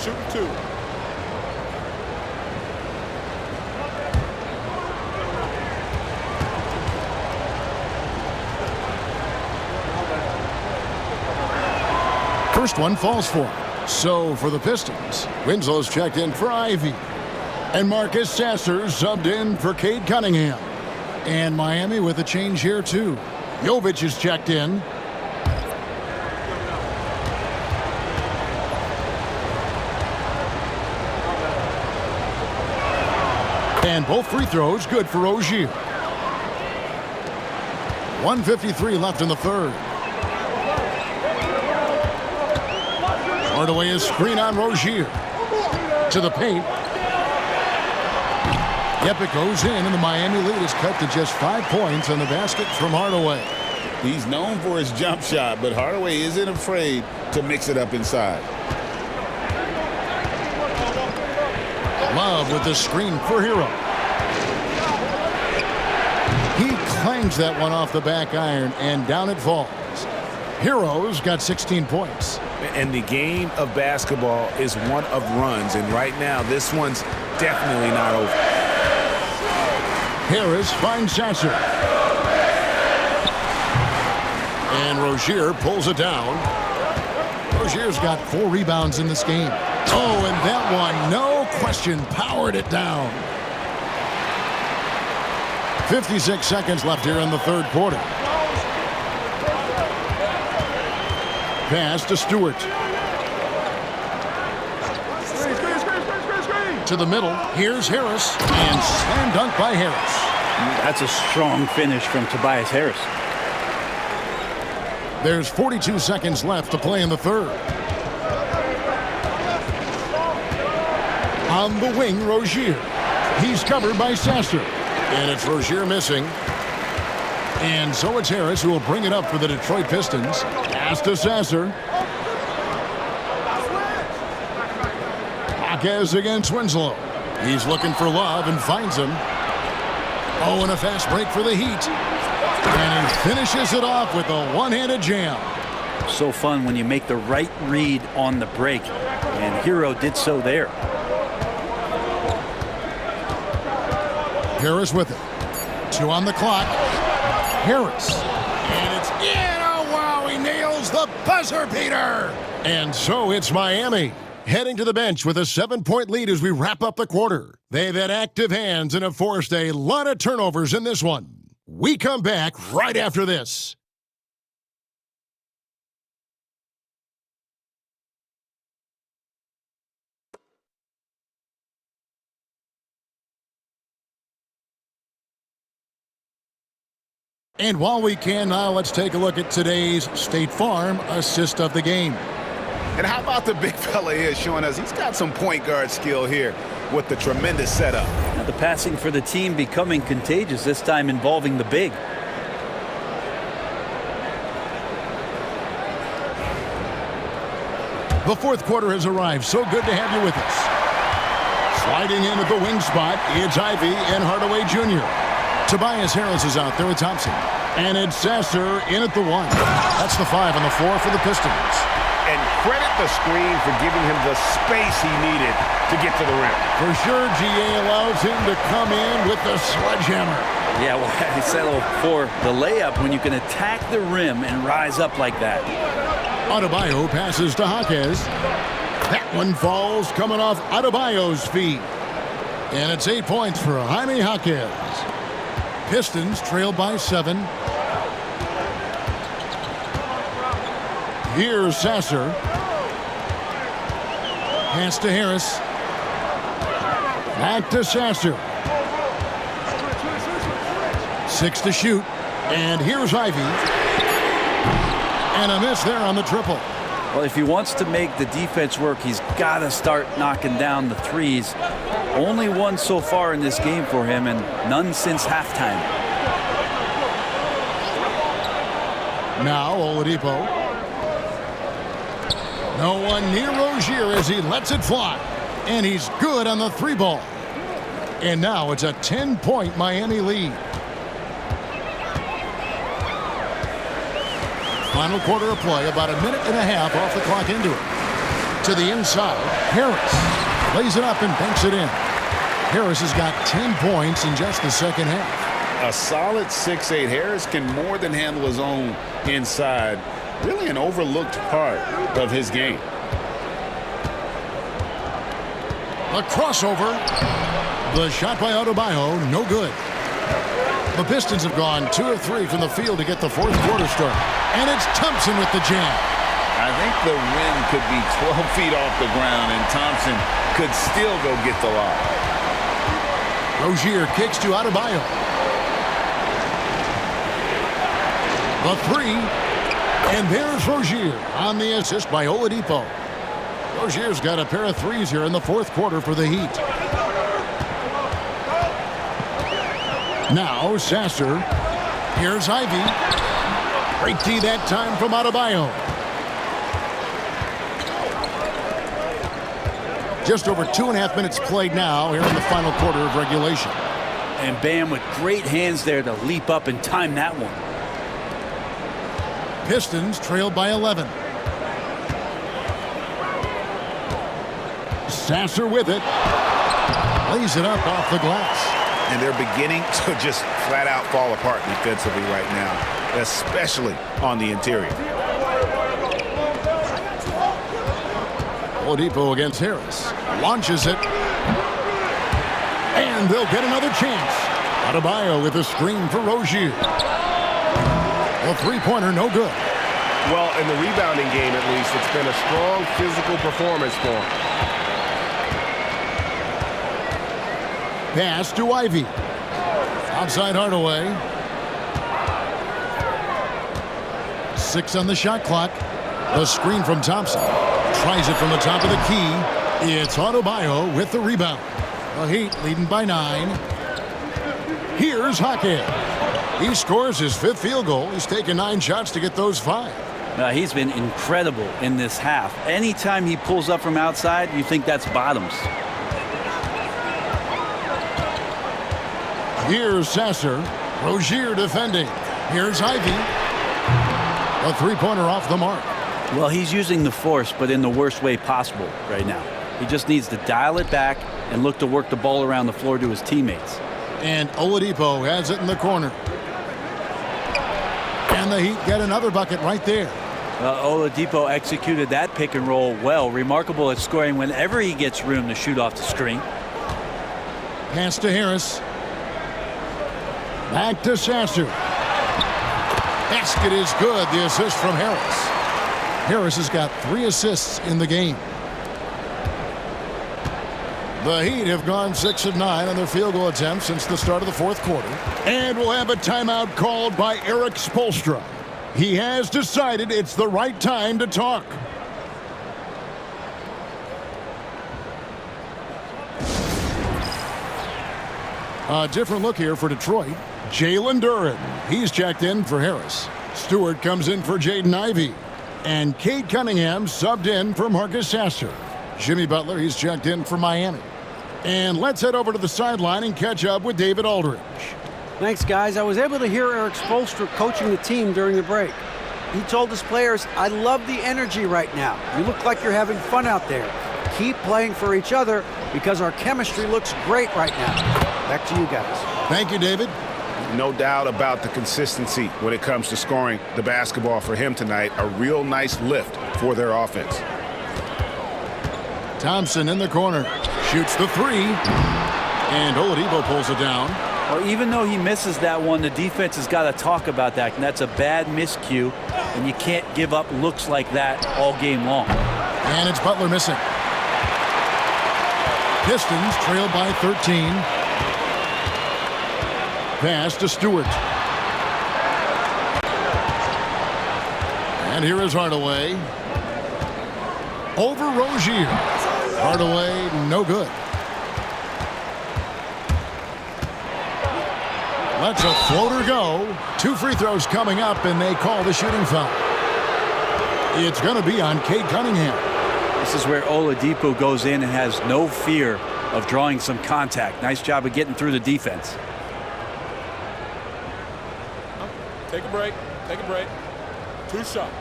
Shoot 2. First one falls for him. So for the Pistons, Winslow's checked in for Ivy. And Marcus Sasser subbed in for Cade Cunningham. And Miami with a change here too. Jovic is checked in. And both free throws good for Rozier. 1:53 left in the third. Hardaway is screen on Rozier. To the paint. Yep, it goes in, and the Miami lead is cut to just 5 points on the basket from Hardaway. He's known for his jump shot, but Hardaway isn't afraid to mix it up inside. Love with the screen for Hero. He clangs that one off the back iron, and down it falls. Hero's got 16 points. And the game of basketball is one of runs, and right now this one's definitely not over. Harris finds Sasser. And Rozier pulls it down. Rozier's got 4 rebounds in this game. Oh, and that one, no question, powered it down. 56 seconds left here in the third quarter. Pass to Stewart. To the middle. Here's Harris. And slam dunk by Harris. That's a strong finish from Tobias Harris. There's 42 seconds left to play in the third. On the wing, Rozier. He's covered by Sasser. And it's Rozier missing. And so it's Harris who will bring it up for the Detroit Pistons. Pass to Sasser. Marquez against Winslow. He's looking for Love and finds him. Oh, and a fast break for the Heat. And he finishes it off with a one-handed jam. So fun when you make the right read on the break. And Hero did so there. Harris with it. 2 on the clock. Harris. And it's in. Oh, wow. He nails the buzzer beater. And so it's Miami heading to the bench with a 7-point lead as we wrap up the quarter. They've had active hands and have forced a lot of turnovers in this one. We come back right after this. And while we can now, let's take a look at today's State Farm assist of the game. And how about the big fella here showing us he's got some point guard skill here with the tremendous setup. Now the passing for the team becoming contagious, this time involving the big. The fourth quarter has arrived. So good to have you with us. Sliding in at the wing spot, it's Ivy and Hardaway Jr. Tobias Harris is out there with Thompson. And it's Sasser in at the 1. That's the 5 on the floor for the Pistons. And credit the screen for giving him the space he needed to get to the rim. For sure, GA allows him to come in with the sledgehammer. Yeah, well, I settle for the layup when you can attack the rim and rise up like that. Adebayo passes to Jaquez. That one falls coming off Adebayo's feet. And it's 8 points for Jaime Jaquez. Pistons trail by 7. Here's Sasser. Pass to Harris. Back to Sasser. 6 to shoot. And here's Ivy. And a miss there on the triple. Well, if he wants to make the defense work, he's got to start knocking down the threes. Only one so far in this game for him, and none since halftime. Now Oladipo. No one near Rozier as he lets it fly. And he's good on the three ball. And now it's a 10-point Miami lead. Final quarter of play, about a minute and a half off the clock into it. To the inside, Harris lays it up and banks it in. Harris has got 10 points in just the second half. A solid 6'8". Harris can more than handle his own inside. Really an overlooked part of his game. A crossover. The shot by Adebayo, no good. The Pistons have gone 2 of 3 from the field to get the fourth quarter started. And it's Thompson with the jam. I think the rim could be 12 feet off the ground, and Thompson could still go get the lob. Rozier kicks to Adebayo. The three. And there's Rozier on the assist by Oladipo. Rozier's got a pair of threes here in the fourth quarter for the Heat. Now Sasser. Here's Ivy. Great D that time from Adebayo. Just over 2.5 minutes played now here in the final quarter of regulation. And Bam with great hands there to leap up and time that one. Pistons trailed by 11. Sasser with it. Lays it up off the glass. And they're beginning to just flat out fall apart defensively right now, especially on the interior. Oladipo against Harris. Launches it. And they'll get another chance. Adebayo with a screen for Rozier. A three-pointer, no good. Well, in the rebounding game, at least, it's been a strong physical performance for him. Pass to Ivy. Outside Hardaway. 6 on the shot clock. The screen from Thompson. Tries it from the top of the key. It's Adebayo with the rebound. The Heat leading by 9. Here's Hackett. He scores his 5th field goal. He's taken 9 shots to get those 5. He's been incredible in this half. Anytime he pulls up from outside, you think that's bottoms. Here's Sasser. Rozier defending. Here's Ivy. A three-pointer off the mark. Well, he's using the force, but in the worst way possible right now. He just needs to dial it back and look to work the ball around the floor to his teammates. And Oladipo has it in the corner. And the Heat get another bucket right there. Oladipo executed that pick and roll well. Remarkable at scoring whenever he gets room to shoot off the screen. Pass to Harris. Back to Sasser. Basket is good. The assist from Harris. Harris has got 3 assists in the game. The Heat have gone 6 of 9 on their field goal attempts since the start of the fourth quarter. And we'll have a timeout called by Erik Spoelstra. He has decided it's the right time to talk. A different look here for Detroit. Jalen Duren. He's checked in for Harris. Stewart comes in for Jaden Ivey. And Cade Cunningham subbed in for Marcus Sasser. Jimmy Butler, he's checked in for Miami. And let's head over to the sideline and catch up with David Aldridge. Thanks, guys. I was able to hear Erik Spoelstra coaching the team during the break. He told his players, "I love the energy right now. You look like you're having fun out there. Keep playing for each other because our chemistry looks great right now." Back to you guys. Thank you, David. No doubt about the consistency when it comes to scoring the basketball for him tonight. A real nice lift for their offense. Thompson in the corner. Shoots the 3. And Oladipo pulls it down. Well, even though he misses that one, the defense has got to talk about that. And that's a bad miscue. And you can't give up looks like that all game long. And it's Butler missing. Pistons trail by 13. Pass to Stewart. And here is Hardaway. Over Rozier. Hardaway, no good. Lets a floater go. 2 free throws coming up, and they call the shooting foul. It's going to be on Cade Cunningham. This is where Oladipo goes in and has no fear of drawing some contact. Nice job of getting through the defense. Take a break. Take a break. 2 shots.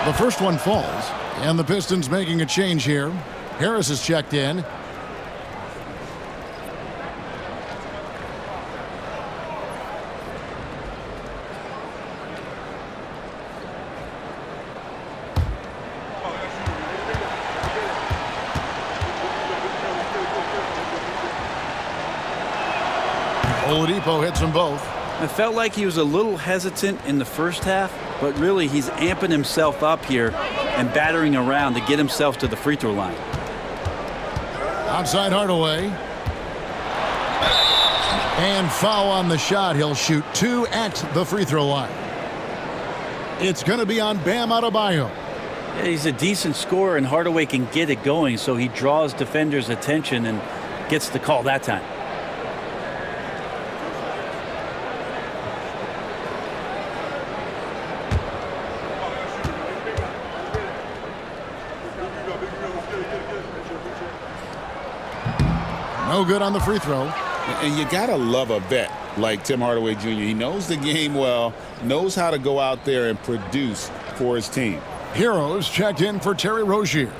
The first one falls, and the Pistons making a change here. Harris is checked in. Oladipo hits them both. I felt like he was a little hesitant in the first half, but really he's amping himself up here and battering around to get himself to the free throw line. Outside Hardaway. And foul on the shot. He'll shoot 2 at the free throw line. It's going to be on Bam Adebayo. Yeah, he's a decent scorer, and Hardaway can get it going, so he draws defenders' attention and gets the call that time. No good on the free throw. And you got to love a vet like Tim Hardaway Jr. He knows the game well, knows how to go out there and produce for his team. Heroes checked in for Terry Rozier.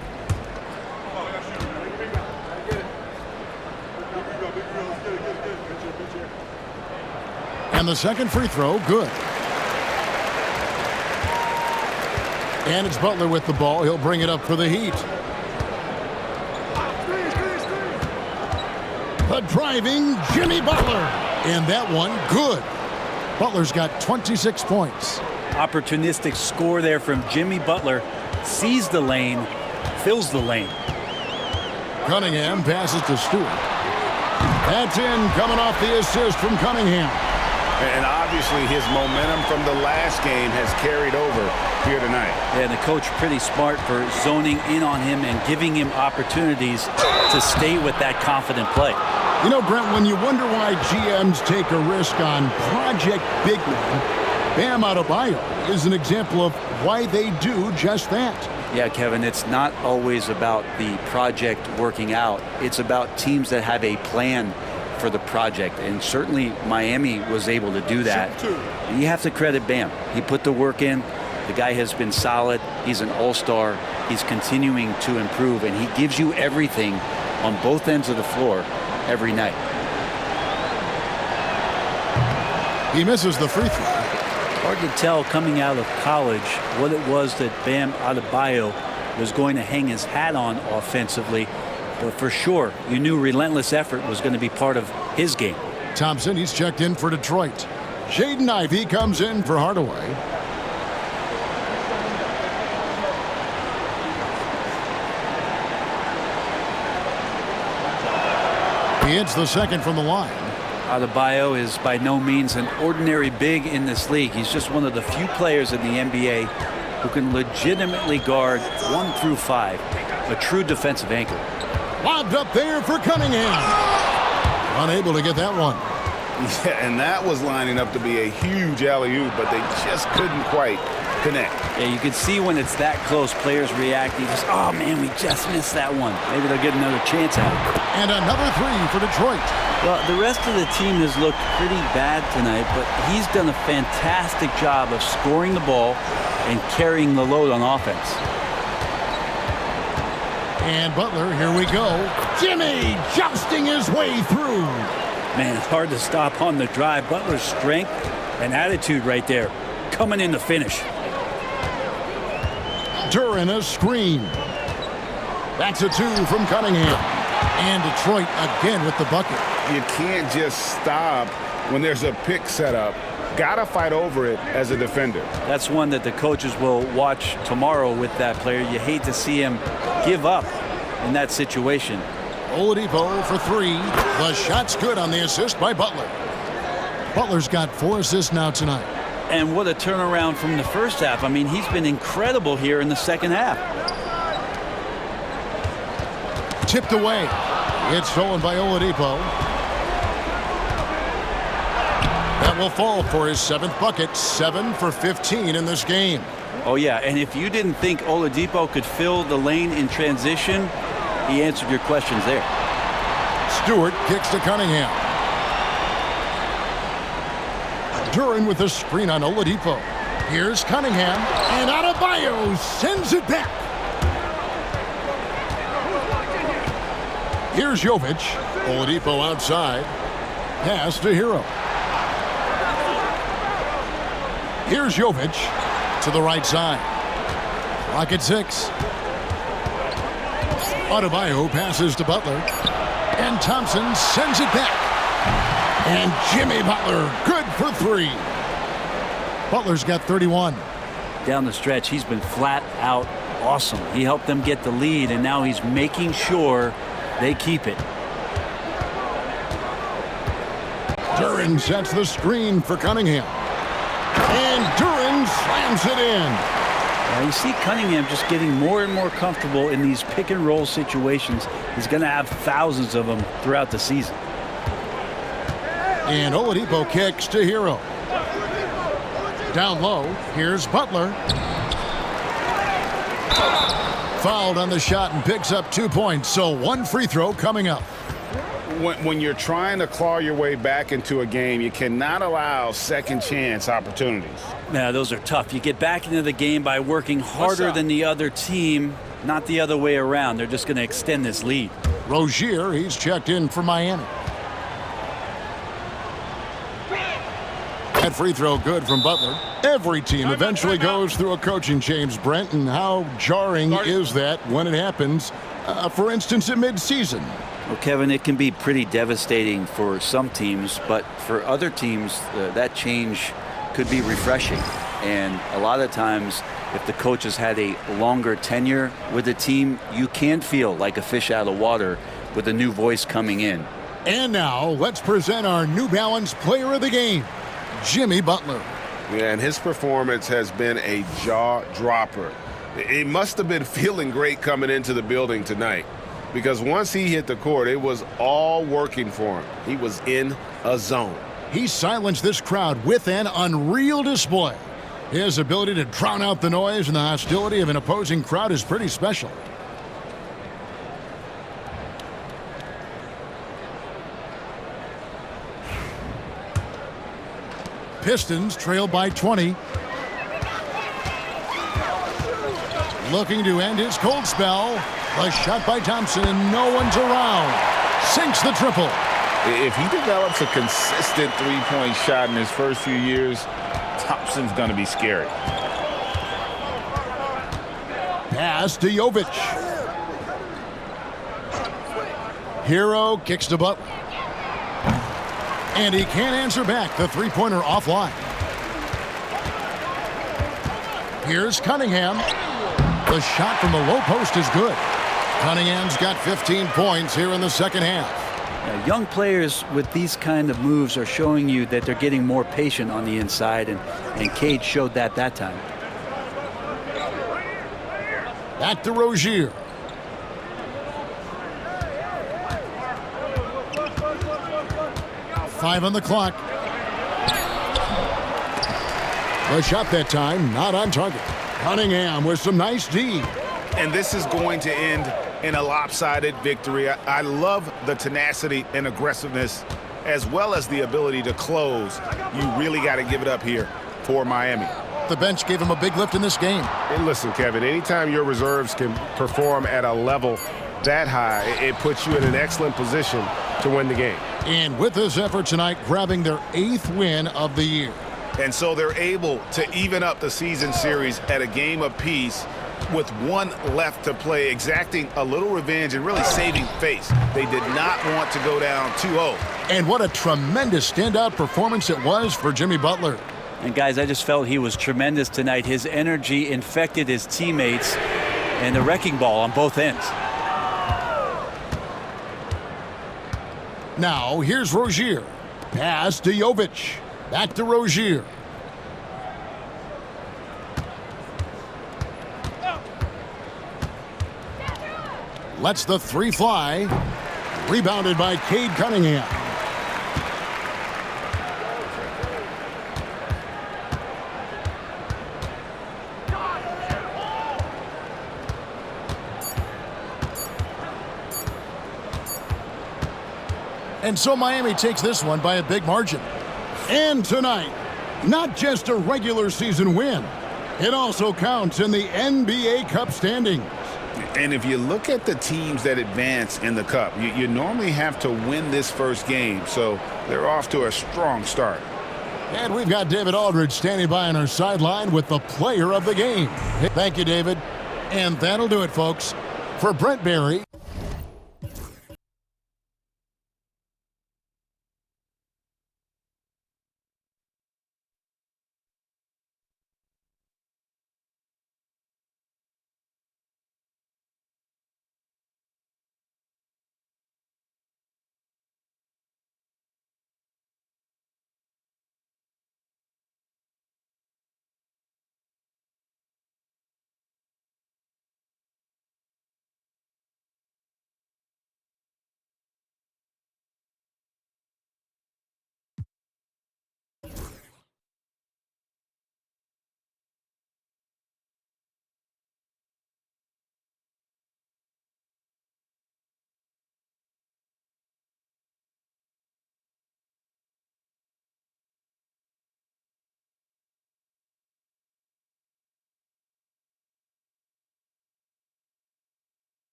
And the second free throw, good. And it's Butler with the ball. He'll bring it up for the Heat. The driving Jimmy Butler. And that one, good. Butler's got 26 points. Opportunistic score there from Jimmy Butler. Sees the lane, fills the lane. Cunningham passes to Stewart. That's in, coming off the assist from Cunningham. And obviously his momentum from the last game has carried over here tonight. And the coach pretty smart for zoning in on him and giving him opportunities to stay with that confident play. You know, Brent, when you wonder why GMs take a risk on Project Big Man, Bam Adebayo is an example of why they do just that. Yeah, Kevin, it's not always about the project working out. It's about teams that have a plan for the project, and certainly Miami was able to do that. And you have to credit Bam. He put the work in. The guy has been solid. He's an all-star. He's continuing to improve, and he gives you everything on both ends of the floor every night. He misses the free throw. Hard to tell coming out of college what it was that Bam Adebayo was going to hang his hat on offensively. But for sure, you knew relentless effort was going to be part of his game. Thompson, he's checked in for Detroit. Jaden Ivey comes in for Hardaway. He hits the second from the line. Adebayo is by no means an ordinary big in this league. He's just one of the few players in the NBA who can legitimately guard 1 through 5, a true defensive anchor. Lobbed up there for Cunningham. Unable to get that one. Yeah, and that was lining up to be a huge alley-oop, but they just couldn't quite connect. Yeah, you can see when it's that close, players reacting. Just, oh man, we just missed that one. Maybe they'll get another chance at it. And another 3 for Detroit. Well, the rest of the team has looked pretty bad tonight, but he's done a fantastic job of scoring the ball and carrying the load on offense. And Butler, here we go. Jimmy jousting his way through. Man, it's hard to stop on the drive. Butler's strength and attitude right there, coming in to finish. Duran a screen. That's a 2 from Cunningham. And Detroit again with the bucket. You can't just stop when there's a pick set up. Gotta fight over it as a defender. That's one that the coaches will watch tomorrow with that player. You hate to see him give up in that situation. Oladipo for three. The shot's good on the assist by Butler. Butler's got 4 assists now tonight. And what a turnaround from the first half. I mean, he's been incredible here in the second half. Tipped away. It's stolen by Oladipo. That will fall for his 7th bucket. 7 for 15 in this game. Oh, yeah, and if you didn't think Oladipo could fill the lane in transition, he answered your questions there. Stewart kicks to Cunningham. Duran with a screen on Oladipo. Here's Cunningham, and Adebayo sends it back. Here's Jovic. Oladipo outside. Pass to Hero. Here's Jovic to the right side. Clock at 6. Adebayo passes to Butler. And Thompson sends it back. And Jimmy Butler, good for 3. Butler's got 31. Down the stretch, he's been flat out awesome. He helped them get the lead, and now he's making sure they keep it. Duran sets the screen for Cunningham. And Duran slams it in. Now you see Cunningham just getting more and more comfortable in these pick and roll situations. He's going to have thousands of them throughout the season. And Oladipo kicks to Hero. Down low, here's Butler. Fouled on the shot and picks up 2 points, so 1 free throw coming up. When you're trying to claw your way back into a game, you cannot allow second chance opportunities. Yeah, those are tough. You get back into the game by working harder than the other team, not the other way around. They're just going to extend this lead. Rozier, he's checked in for Miami. That free throw good from Butler. Every team eventually goes through a coaching change, Brent, and how jarring is that when it happens, for instance, in midseason? Well, Kevin, it can be pretty devastating for some teams, but for other teams, that change could be refreshing. And a lot of times, if the coach has had a longer tenure with the team, you can feel like a fish out of water with a new voice coming in. And now, let's present our New Balance Player of the Game, Jimmy Butler. Yeah, and his performance has been a jaw dropper. He must have been feeling great coming into the building tonight, because once he hit the court, it was all working for him. He was in a zone. He silenced this crowd with an unreal display. His ability to drown out the noise and the hostility of an opposing crowd is pretty special. Pistons trail by 20. Looking to end his cold spell. A shot by Thompson, and no one's around. Sinks the triple. If he develops a consistent three-point shot in his first few years, Thompson's going to be scary. Pass to Jovic. Hero kicks to Butler. And he can't answer back. The three-pointer offline. Here's Cunningham. The shot from the low post is good. Cunningham's got 15 points here in the second half. Now, young players with these kind of moves are showing you that they're getting more patient on the inside, and Cade showed that time. Back to Rozier. Five on the clock. The shot that time, not on target. Cunningham with some nice D. And this is going to end in a lopsided victory. I love the tenacity and aggressiveness, as well as the ability to close. You really got to give it up here for Miami. The bench gave him a big lift in this game. And listen, Kevin, anytime your reserves can perform at a level that high, it puts you in an excellent position to win the game. And with this effort tonight, grabbing their 8th win of the year. And so they're able to even up the season series at a game apiece with one left to play, exacting a little revenge and really saving face. They did not want to go down 2-0. And what a tremendous standout performance it was for Jimmy Butler. And guys, I just felt he was tremendous tonight. His energy infected his teammates, and the wrecking ball on both ends. Now, here's Rozier. Pass to Jovic. Back to Rozier. Lets the three fly. Rebounded by Cade Cunningham. And so Miami takes this one by a big margin. And tonight, not just a regular season win, it also counts in the NBA Cup standings. And if you look at the teams that advance in the Cup, you normally have to win this first game, so they're off to a strong start. And we've got David Aldridge standing by on our sideline with the player of the game. Thank you, David. And that'll do it, folks. For Brent Barry,